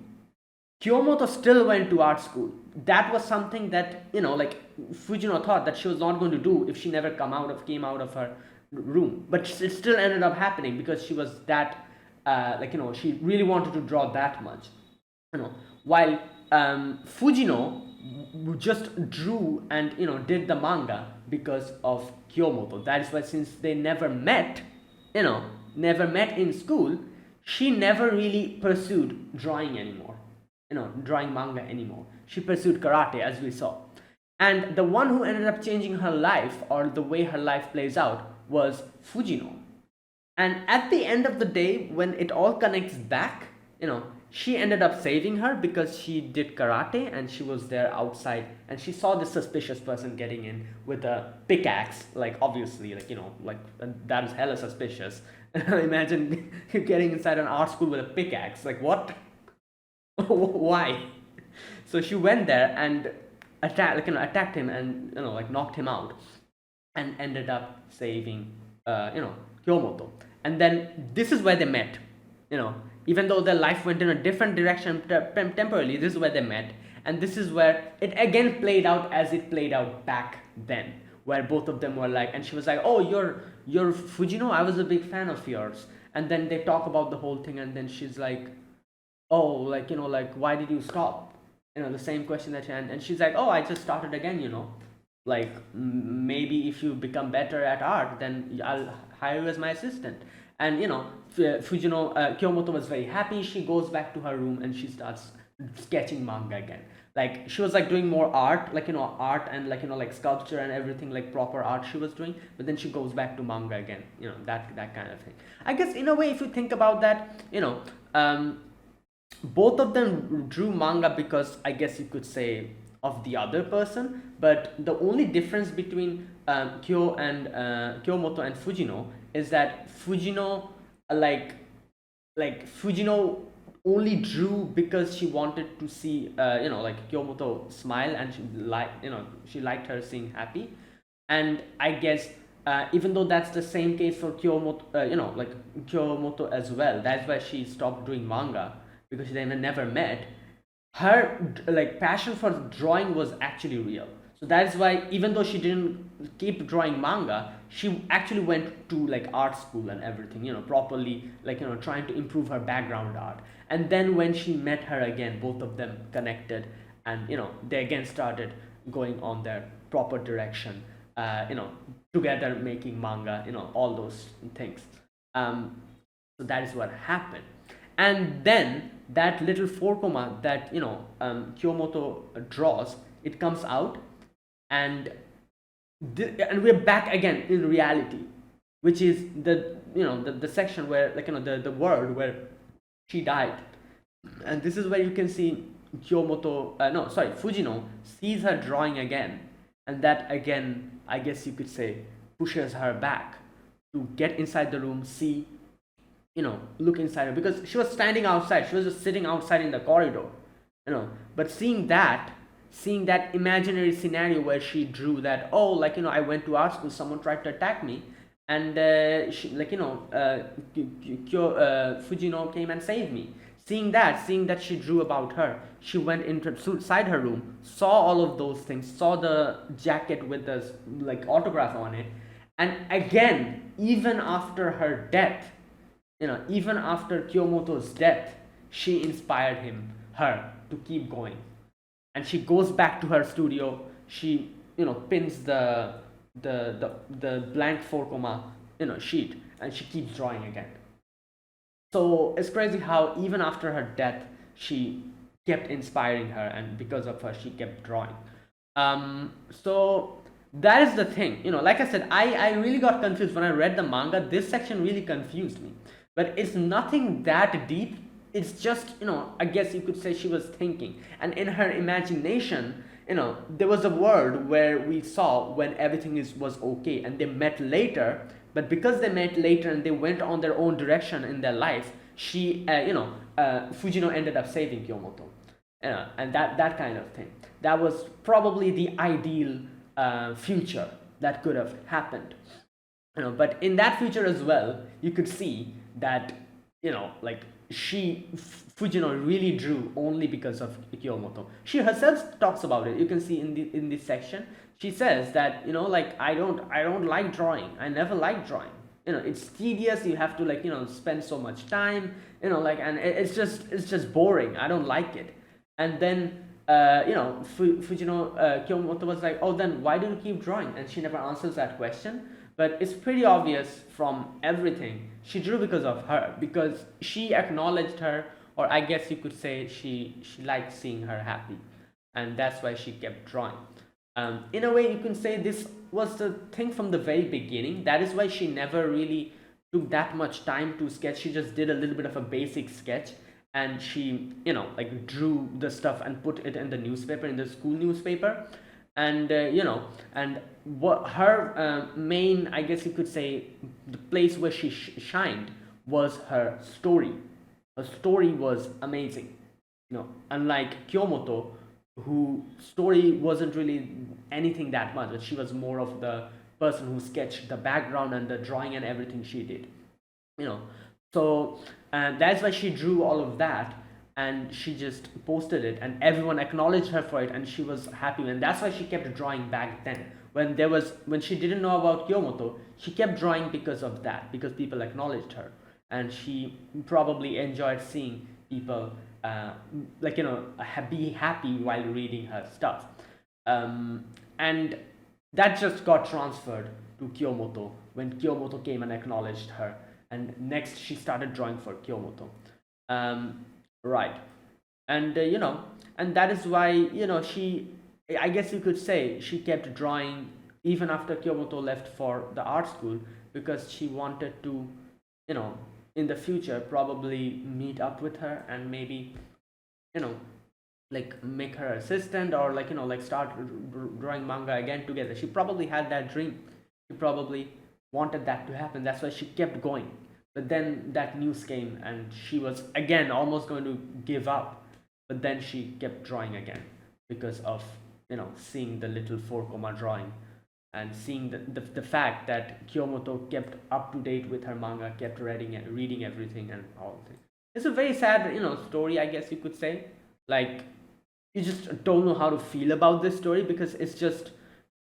[SPEAKER 1] Kyomoto still went to art school. That was something that, like, Fujino thought that she was not going to do if she never came out of her room. But it still ended up happening because she was that, she really wanted to draw that much. While Fujino just drew and, did the manga because of Kyomoto. That is why, since they never met in school, she never really pursued drawing anymore. Drawing manga anymore. She pursued karate, as we saw. And the one who ended up changing her life, or the way her life plays out, was Fujino. And at the end of the day, when it all connects back, she ended up saving her because she did karate and she was there outside and she saw this suspicious person getting in with a pickaxe. Like, obviously, that is hella suspicious. Imagine you getting inside an art school with a pickaxe. Like, what? Why? So she went there and attacked him and knocked him out, and ended up saving Kyomoto. And then this is where they met. Even though their life went in a different direction temporarily, this is where they met, and this is where it again played out as it played out back then, where both of them were like, and she was like, oh, you're Fujino, I was a big fan of yours. And then they talk about the whole thing, and then she's like, oh, why did you stop? The same question that she had, and she's like, oh, I just started again. Like, maybe if you become better at art, then I'll hire you as my assistant. And Fujino, Kyomoto was very happy. She goes back to her room and she starts sketching manga again. Like, she was like doing more art, art and like sculpture and everything, like proper art she was doing. But then she goes back to manga again. That kind of thing. I guess in a way, if you think about that, both of them drew manga because, I guess you could say, of the other person. But the only difference between Kyomoto and Fujino is that Fujino, Fujino only drew because she wanted to see Kyomoto smile, and she liked her seeing happy. And I guess even though that's the same case for Kyomoto, Kyomoto as well, that's why she stopped doing manga, because they never met. Her passion for drawing was actually real. So that's why, even though she didn't keep drawing manga, she actually went to art school and everything, properly, trying to improve her background art. And then when she met her again, both of them connected, and they again started going on their proper direction, together making manga, all those things. So that is what happened. And then that little 4 that Kyomoto draws, it comes out, and we're back again in reality, which is the section where the world where she died. And this is where you can see Fujino sees her drawing again, and that again, I guess you could say, pushes her back to get inside the room, see look inside her, because she was standing outside, she was just sitting outside in the corridor, but seeing that imaginary scenario where she drew that, oh, like, I went to art school, someone tried to attack me, and she, like, Fujino came and saved me. Seeing that she drew about her, she went inside her room, saw all of those things, saw the jacket with the, like, autograph on it, and again, even after her death, even after Kyomoto's death, she inspired her to keep going. And she goes back to her studio. She, pins the blank 4 sheet, and she keeps drawing again. So it's crazy how even after her death, she kept inspiring her, and because of her, she kept drawing. So that is the thing. Like I said, I really got confused when I read the manga. This section really confused me, but it's nothing that deep. It's just, I guess you could say she was thinking, and in her imagination, there was a world where we saw when everything was okay, and they met later. But because they met later and they went on their own direction in their life, Fujino ended up saving Kyomoto, and that kind of thing. That was probably the ideal future that could have happened. But in that future as well, you could see that, like, Fujino really drew only because of Kyomoto. She herself talks about it. You can see in this section, she says that, like, I don't like drawing. I never liked drawing. It's tedious. You have to, like, spend so much time. Like, and it's just boring. I don't like it. And then Fujino Kyomoto was like, oh, then why do you keep drawing? And she never answers that question. But it's pretty obvious from everything. She drew because of her, because she acknowledged her, or I guess you could say she liked seeing her happy, and that's why she kept drawing. In a way, you can say this was the thing from the very beginning. That is why she never really took that much time to sketch. She just did a little bit of a basic sketch, and she, like, drew the stuff and put it in the newspaper, in the school newspaper. And and what her main, I guess you could say, the place where she shined was her story. Her story was amazing. Unlike Kyomoto, whose story wasn't really anything that much, but she was more of the person who sketched the background and the drawing and everything she did. So that's why she drew all of that, and she just posted it, and everyone acknowledged her for it, and she was happy. And that's why she kept drawing back then, when she didn't know about Kyomoto. She kept drawing because of that, because people acknowledged her, and she probably enjoyed seeing people be happy while reading her stuff. And that just got transferred to Kyomoto when Kyomoto came and acknowledged her, and next she started drawing for Kyomoto. Right. And and that is why, she, I guess you could say, she kept drawing even after Kyomoto left for the art school, because she wanted to, in the future, probably meet up with her, and maybe, like, make her assistant, or, like, like, start drawing manga again together. She probably had that dream. She probably wanted that to happen. That's why she kept going. But then that news came, and she was again almost going to give up. But then she kept drawing again, because of, seeing the little 4 drawing, and seeing the fact that Kyomoto kept up to date with her manga, kept reading everything and all things. It's a very sad, story, I guess you could say. Like, you just don't know how to feel about this story, because it's just,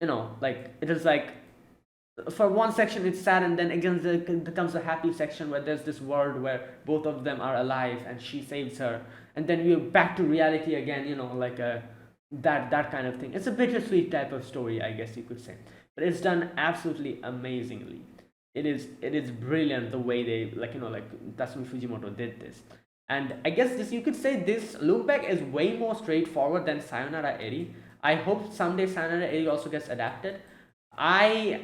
[SPEAKER 1] like, it is like, for one section it's sad, and then again there comes a happy section where there's this world where both of them are alive and she saves her, and then we're back to reality again, like that kind of thing. It's a bittersweet type of story, I guess you could say, but it's done absolutely amazingly. It is brilliant the way they, like, Tatsumi Fujimoto did this. And I guess this, you could say, this look back is way more straightforward than Sayonara Eri. I hope someday Sayonara Eri also gets adapted. I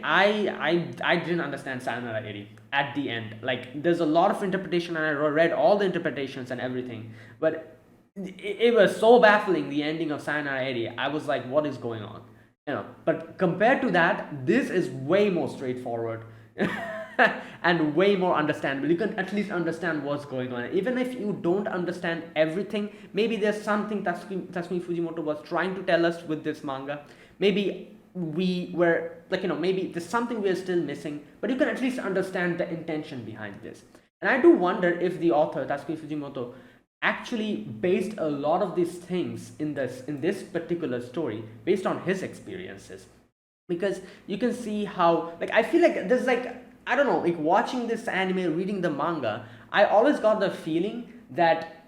[SPEAKER 1] didn't understand Sayonara Eri at the end. Like, there's a lot of interpretation, and I read all the interpretations and everything, but it was so baffling, the ending of Sayonara Eri. I was like, what is going on? But compared to that, this is way more straightforward. and way more understandable. You can at least understand what's going on. Even if you don't understand everything, maybe there's something Tatsumi Fujimoto was trying to tell us with this manga. Maybe we were like, maybe there's something we're still missing, but you can at least understand the intention behind this. And I do wonder if the author, Tatsuki Fujimoto, actually based a lot of these things in this particular story based on his experiences, because you can see how, like, I feel like there's like, I don't know, like watching this anime, reading the manga, I always got the feeling that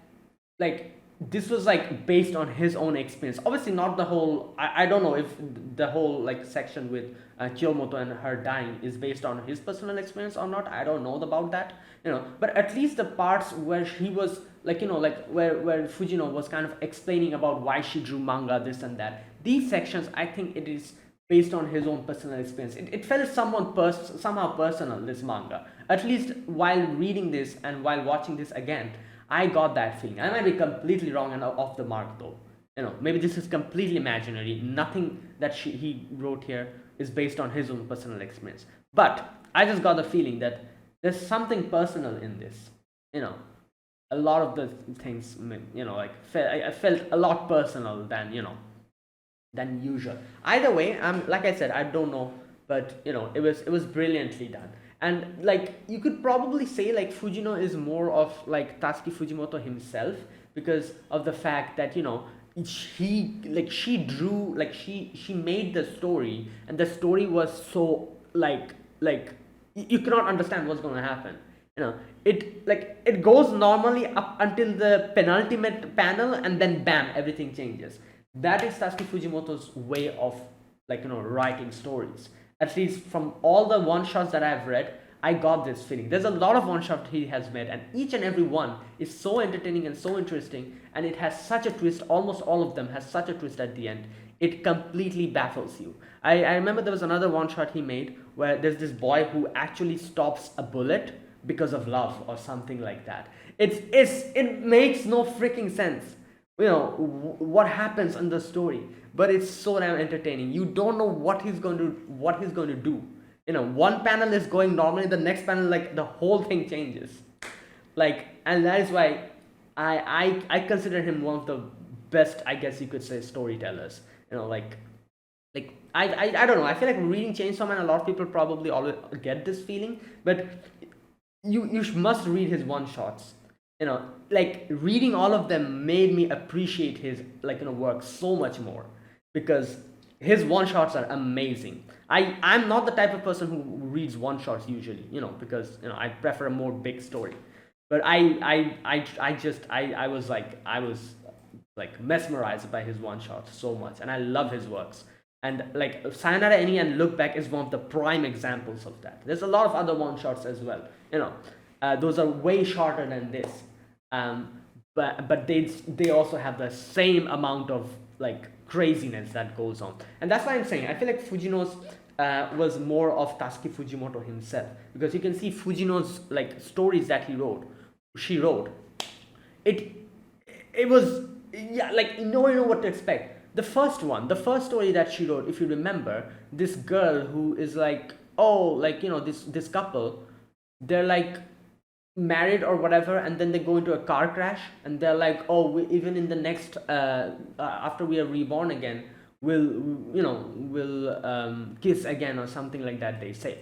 [SPEAKER 1] like this was like based on his own experience. Obviously not the whole, I don't know if the whole like section with Kiyomoto and her dying is based on his personal experience or not. I don't know about that, but at least the parts where he was like, like where Fujino was kind of explaining about why she drew manga, this and that, these sections, I think it is based on his own personal experience. It felt somehow personal, this manga. At least while reading this and while watching this again, I got that feeling. I might be completely wrong and off the mark though. Maybe this is completely imaginary. Nothing that he wrote here is based on his own personal experience. But I just got the feeling that there's something personal in this. A lot of the things, like I felt a lot personal than usual. Either way, like I said, I don't know, but it was brilliantly done. And like you could probably say like Fujino is more of like Tatsuki Fujimoto himself, because of the fact that she drew, like she made the story, and the story was so like you cannot understand what's going to happen. It goes normally up until the penultimate panel, and then bam, everything changes. That is Tatsuki Fujimoto's way of writing stories. At least from all the one shots that I've read, I got this feeling. There's a lot of one shot he has made, and each and every one is so entertaining and so interesting, and it has such a twist. Almost all of them has such a twist at the end. It completely baffles you. I remember there was another one shot he made where there's this boy who actually stops a bullet because of love or something like that. It makes no freaking sense. What happens in the story, but it's so damn entertaining. You don't know what he's going to do. One panel is going normally, the next panel, like the whole thing changes. And that is why I consider him one of the best, I guess you could say, storytellers. I don't know. I feel like reading Chainsaw Man, a lot of people probably always get this feeling, but you must read his one shots. Reading all of them made me appreciate his work so much more, because his one shots are amazing. I'm not the type of person who reads one shots usually, because I prefer a more big story. But I was mesmerized by his one shots so much, and I love his works. And like Sayonara Eni and Look Back is one of the prime examples of that. There's a lot of other one shots as well. Those are way shorter than this. But they also have the same amount of craziness that goes on, and that's why I'm saying I feel like Fujino's was more of Tatsuki Fujimoto himself, because you can see Fujino's stories that she wrote. It was, yeah, you know what to expect. The first story that she wrote, if you remember, this girl who is this couple, they're married or whatever, and then they go into a car crash, and they're even in the next after we are reborn again, we'll kiss again or something like that, they say.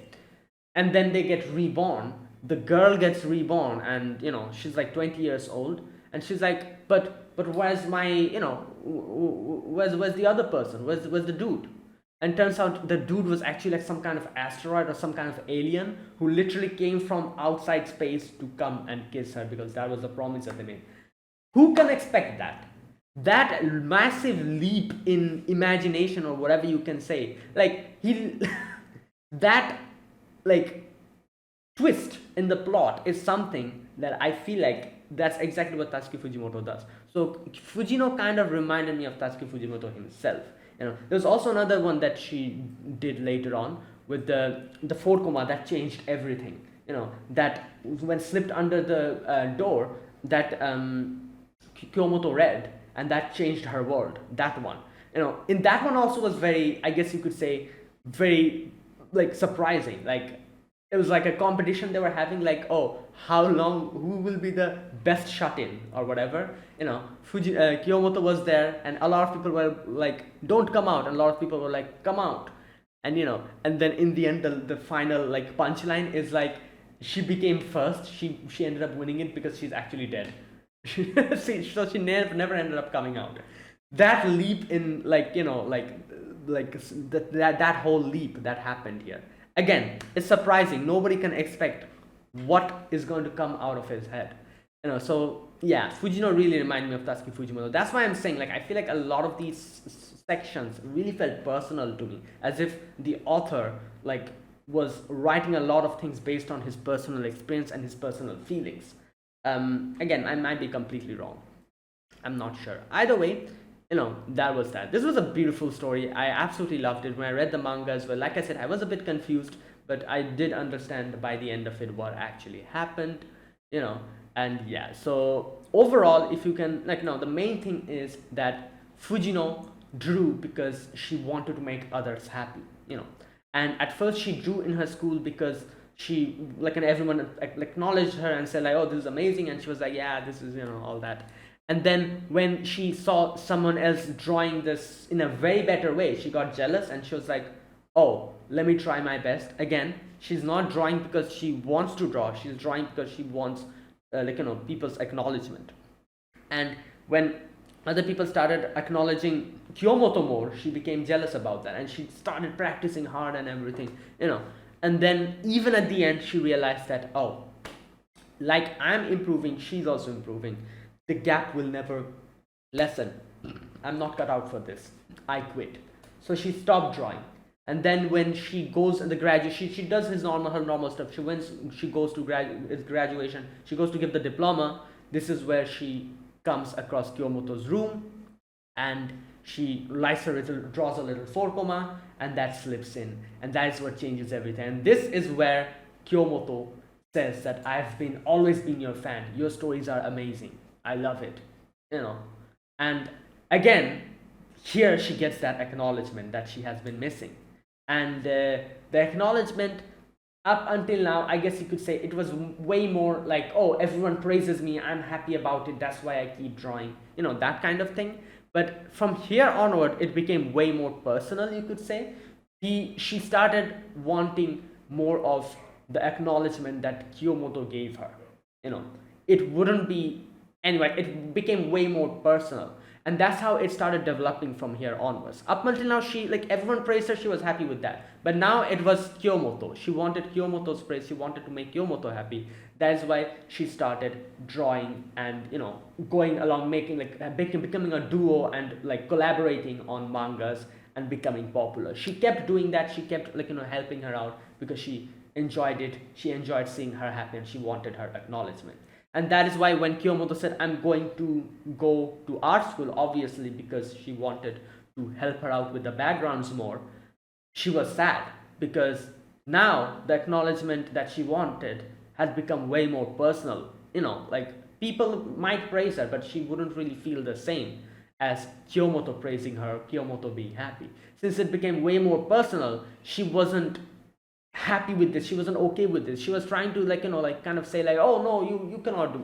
[SPEAKER 1] And then they get reborn, the girl gets reborn, and she's 20 years old, and she's but where's my where's the other person, where's the dude? And turns out the dude was actually some kind of asteroid or some kind of alien who literally came from outside space to come and kiss her, because that was the promise that they made. Who can expect that? That massive leap in imagination, or whatever you can say. That twist in the plot is something that I feel that's exactly what Tatsuki Fujimoto does. So Fujino kind of reminded me of Tatsuki Fujimoto himself. There's also another one that she did later on with the 4 koma that changed everything. That when slipped under the door, that Kiyomoto read, and that changed her world. That one, in that one also was very, I guess you could say, very surprising. it was like a competition they were having, like, oh, how long, who will be the best shut in or whatever. Kiyomoto was there, and a lot of people were like, don't come out, and a lot of people were like, come out. And then in the end, the final like punchline is like, she became first, she ended up winning it because she's actually dead. So she never ended up coming out. That leap in, like, that whole leap that happened here, again, it's surprising. Nobody can expect what is going to come out of his head. So yeah, Fujino really reminded me of Tatsuki Fujimoto. That's why I'm saying, like, I feel like a lot of these sections really felt personal to me, as if the author, like, was writing a lot of things based on his personal experience and his personal feelings. Again, I might be completely wrong. I'm not sure. Either way, that was that. This was a beautiful story. I absolutely loved it. When I read the manga as well, like I said, I was a bit confused, but I did understand by the end of it what actually happened, and yeah. So overall, if you can, like, no, the main thing is that Fujino drew because she wanted to make others happy, and at first she drew in her school because she, like, and everyone acknowledged her and said, like, oh, this is amazing, and she was like, yeah, this is, all that. And then when she saw someone else drawing this in a very better way, she got jealous, and she was like, oh, let me try my best again. She's not drawing because she wants to draw, she's drawing because she wants, people's acknowledgement. And when other people started acknowledging Kyomoto more, she became jealous about that, and she started practicing hard and everything. And then even at the end, she realized that, oh, like, I'm improving, she's also improving, the gap will never lessen. I'm not cut out for this, I quit. So she stopped drawing. And then when she goes in the graduate, she does her normal stuff. She goes to graduation, she goes to give the diploma. This is where she comes across Kyomoto's room, and she draws a little 4 and that slips in, and that is what changes everything. And this is where Kyomoto says that I've always been your fan, your stories are amazing, I love it. And again, here she gets that acknowledgement that she has been missing. And the acknowledgement, up until now, I guess you could say, it was way more like, oh, everyone praises me, I'm happy about it, that's why I keep drawing, that kind of thing. But from here onward, it became way more personal, you could say. She started wanting more of the acknowledgement that Kiyomoto gave her. It wouldn't be, anyway, it became way more personal. And that's how it started developing from here onwards. Up until now, everyone praised her, she was happy with that. But now it was Kiyomoto. She wanted Kiyomoto's praise, she wanted to make Kiyomoto happy. That's why she started drawing and, going along, making, becoming a duo and, collaborating on mangas and becoming popular. She kept doing that, she kept, helping her out because she enjoyed it. She enjoyed seeing her happy, and she wanted her acknowledgement. And that is why when Kiyomoto said, I'm going to go to art school, obviously because she wanted to help her out with the backgrounds more, she was sad because now the acknowledgement that she wanted had become way more personal. People might praise her, but she wouldn't really feel the same as Kiyomoto praising her, Kiyomoto being happy. Since it became way more personal, she wasn't happy with this, she wasn't okay with this. She was trying to kind of say, like, oh no, you cannot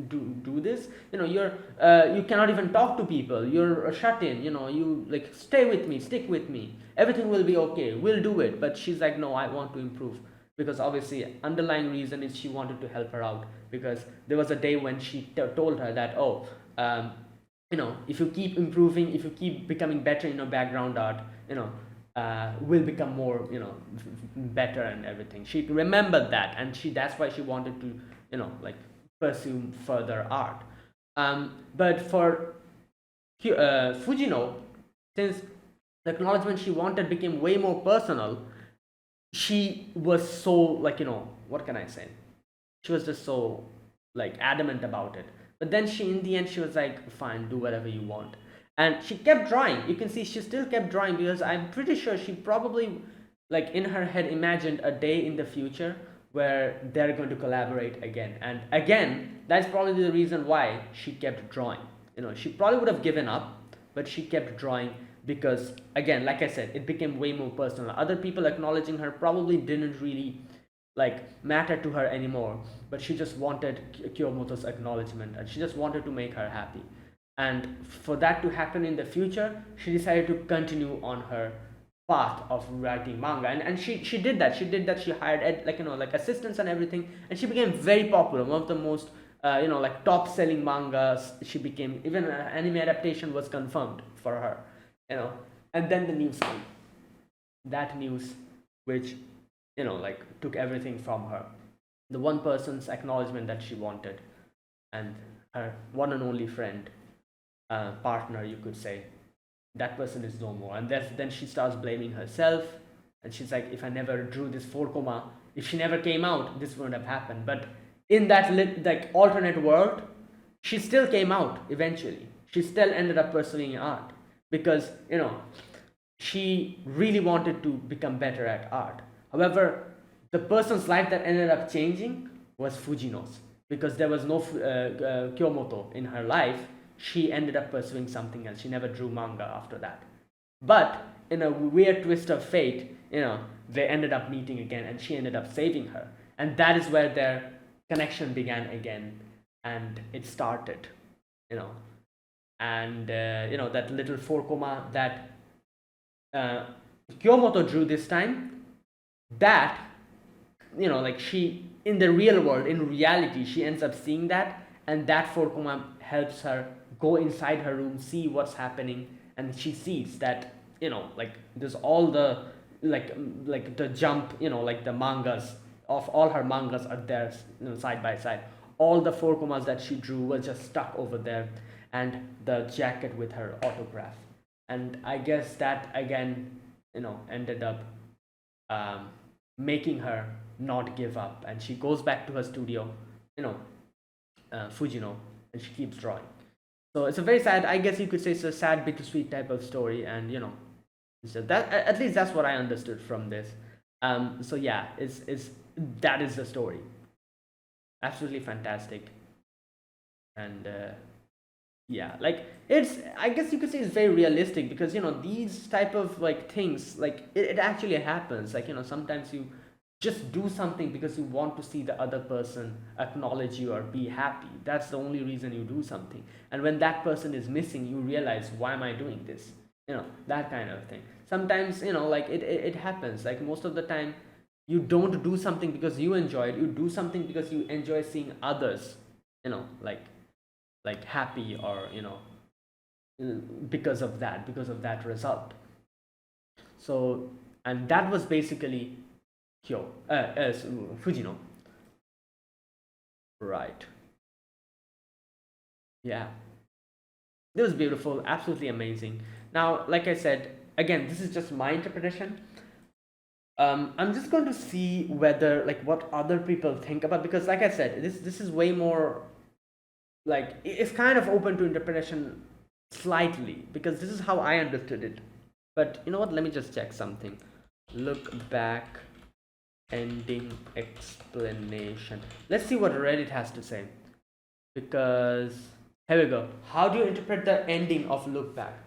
[SPEAKER 1] do this, you cannot even talk to people, you're shut in, you stay with me, stick with me, everything will be okay, we'll do it. But she's like, no, I want to improve, because obviously underlying reason is she wanted to help her out, because there was a day when she told her that, oh, if you keep improving, if you keep becoming better in your background art, will become more, better and everything. She remembered that, and that's why she wanted to, pursue further art. But for Fujino, since the acknowledgement she wanted became way more personal, she was so, what can I say? She was just so, adamant about it. But then in the end, she was like, fine, do whatever you want. And she kept drawing. You can see she still kept drawing, because I'm pretty sure she probably, in her head, imagined a day in the future where they're going to collaborate again. And again, that's probably the reason why she kept drawing. She probably would have given up, but she kept drawing because, again, like I said, it became way more personal. Other people acknowledging her probably didn't really matter to her anymore, but she just wanted Kyomoto's acknowledgement, and she just wanted to make her happy. And for that to happen in the future, she decided to continue on her path of writing manga, and she did that. She hired assistants and everything, and she became very popular, one of the most top selling mangas. She became, even an anime adaptation was confirmed for her, and then the news came, that news which took everything from her, the one person's acknowledgement that she wanted, and her one and only friend, partner, you could say, that person is no more. And then she starts blaming herself, and she's like, if I never drew this 4 if she never came out, this wouldn't have happened. But in that alternate world, she still came out eventually. She still ended up pursuing art because she really wanted to become better at art. However, the person's life that ended up changing was Fujino's, because there was no Kyomoto in her life. She ended up pursuing something else. She never drew manga after that. But in a weird twist of fate, they ended up meeting again, and she ended up saving her. And that is where their connection began again, and it started, and that little 4 that Kyomoto drew this time, that she, in the real world, in reality, she ends up seeing that, and that 4 helps her go inside her room, see what's happening, and she sees that there's all the the jump, the mangas of all her mangas are there, side by side. All the 4 that she drew were just stuck over there, and the jacket with her autograph. And I guess that again ended up making her not give up, and she goes back to her studio, Fujino, and she keeps drawing. So it's a very sad, I guess you could say, it's a sad bittersweet type of story, and so that, at least that's what I understood from this. So yeah, that is the story. Absolutely fantastic. And yeah, it's, I guess you could say, it's very realistic, because these type of things, it actually happens. Sometimes you just do something because you want to see the other person acknowledge you or be happy. That's the only reason you do something. And when that person is missing, you realize, why am I doing this? That kind of thing. Sometimes it happens. Most of the time, you don't do something because you enjoy it. You do something because you enjoy seeing others happy, or because of that result. So, and that was basically Fujino. Right. Yeah. It was beautiful, absolutely amazing. Now, like I said, again, this is just my interpretation. I'm just going to see whether what other people think about, because like I said, this is way more it's kind of open to interpretation slightly, because this is how I understood it. But you know what? Let me just check something. Look back, ending explanation. Let's see what Reddit has to say. Because here we go. How do you interpret the ending of Look Back?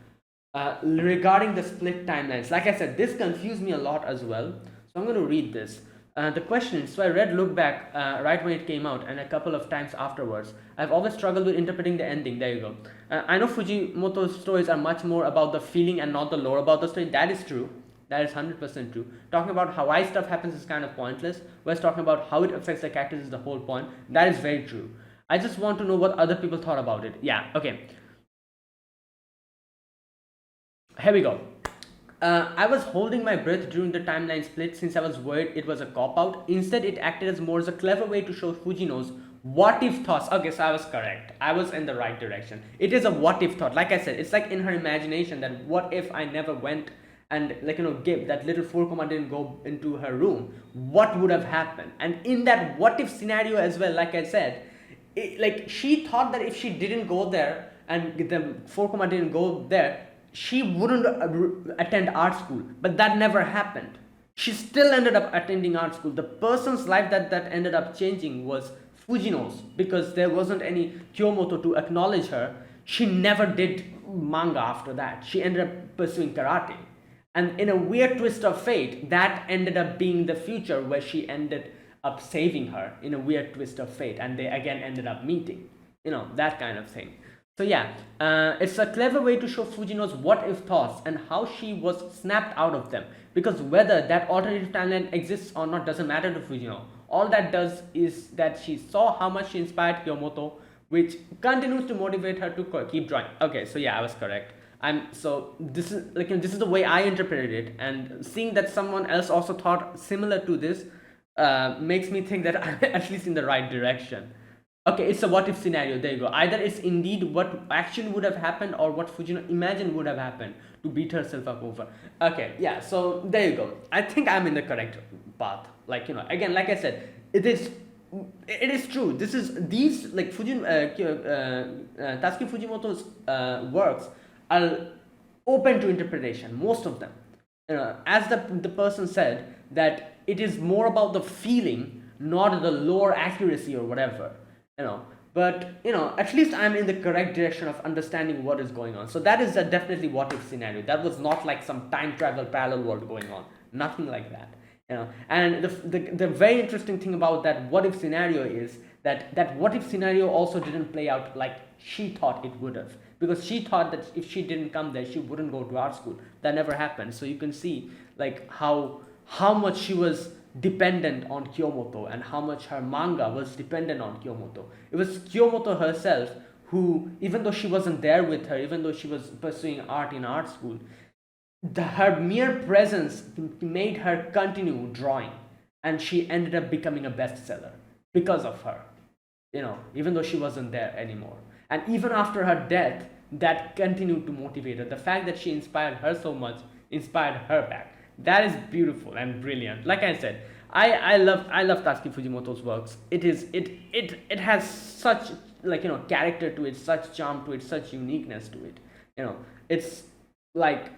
[SPEAKER 1] Regarding the split timelines, like I said, this confused me a lot as well. So I'm going to read this. The question is, so I read Look Back right when it came out, and a couple of times afterwards. I've always struggled with interpreting the ending. There you go. I know Fujimoto's stories are much more about the feeling and not the lore about the story. That is true. That is 100% true. Talking about how why stuff happens is kind of pointless, whereas talking about how it affects the characters is the whole point. That is very true. I just want to know what other people thought about it. Yeah, okay. Here we go. I was holding my breath during the timeline split since I was worried it was a cop-out. Instead, it acted as more as a clever way to show Fujino's what-if thoughts. Okay, so I was correct. I was in the right direction. It is a what-if thought. Like I said, it's in her imagination that what if I never went and give that little 4 didn't go into her room. What would have happened? And in that what-if scenario as well, like I said, she thought that if she didn't go there and the 4 didn't go there, she wouldn't attend art school, but that never happened. She still ended up attending art school. The person's life that ended up changing was Fujino's, because there wasn't any Kyomoto to acknowledge her. She never did manga after that. She ended up pursuing karate. And in a weird twist of fate, that ended up being the future where she ended up saving her in a weird twist of fate, and they again ended up meeting. That kind of thing. So yeah, it's a clever way to show Fujino's what-if thoughts and how she was snapped out of them. Because whether that alternative timeline exists or not doesn't matter to Fujino. All that does is that she saw how much she inspired Kyomoto, which continues to motivate her to keep drawing. Okay, so yeah, I was correct. This is this is the way I interpreted it, and seeing that someone else also thought similar to this makes me think that I'm at least in the right direction. Okay, it's a what if scenario. There you go. Either it's indeed what actually would have happened or what Fujino imagined would have happened to beat herself up over. Okay, yeah, so there you go. I think I'm in the correct path. Again, like I said, it is true. These Tatsuki Fujimoto's works are open to interpretation, most of them. As the person said, that it is more about the feeling, not the lore accuracy or whatever. But at least I'm in the correct direction of understanding what is going on. So that is a definitely what if scenario. That was not like some time travel parallel world going on, nothing like that. And the very interesting thing about that what if scenario is that what if scenario also didn't play out like she thought it would have, because she thought that if she didn't come there she wouldn't go to art school. That never happened. So you can see how much she was dependent on Kyomoto and how much her manga was dependent on Kyomoto. It was Kyomoto herself who, even though she wasn't there with her, even though she was pursuing art in art school, her mere presence made her continue drawing, and she ended up becoming a bestseller because of her. Even though she wasn't there anymore, and even after her death, that continued to motivate her. The fact that she inspired her so much inspired her back. That is beautiful and brilliant. Like I said, I love Tatsuki Fujimoto's works. It has such character to it, such charm to it, such uniqueness to it. It's like,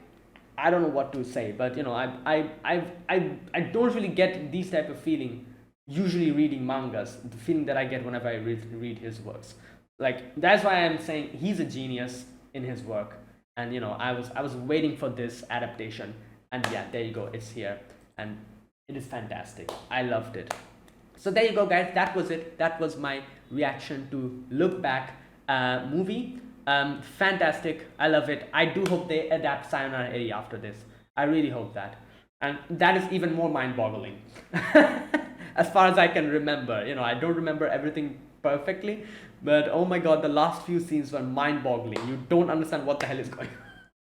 [SPEAKER 1] I don't know what to say, but I don't really get these type of feeling usually reading mangas. The feeling that I get whenever I read his works, that's why I'm saying he's a genius in his work. And I was waiting for this adaptation, and yeah, there you go, it's here, and it is fantastic. I loved it. So there you go, guys. That was it. That was my reaction to Look Back movie. Fantastic. I love it. I do hope they adapt Sayonara Eri after this. I really hope that. And that is even more mind-boggling. As far as I can remember. I don't remember everything perfectly, but oh my god, the last few scenes were mind-boggling. You don't understand what the hell is going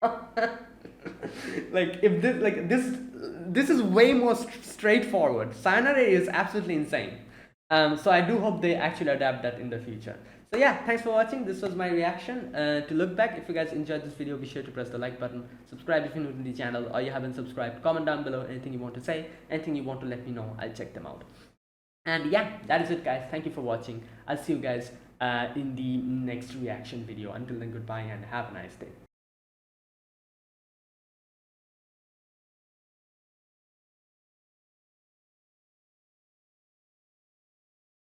[SPEAKER 1] on. If this is way more straightforward. Sayonara Eri is absolutely insane. So I do hope they actually adapt that in the future. So yeah, thanks for watching. This was my reaction to Look Back. If you guys enjoyed this video, be sure to press the like button, subscribe if you're new to the channel or you haven't subscribed, comment down below anything you want to say, anything you want to let me know. I'll check them out. And yeah, that is it, guys. Thank you for watching. I'll see you guys in the next reaction video. Until then, goodbye and have a nice day.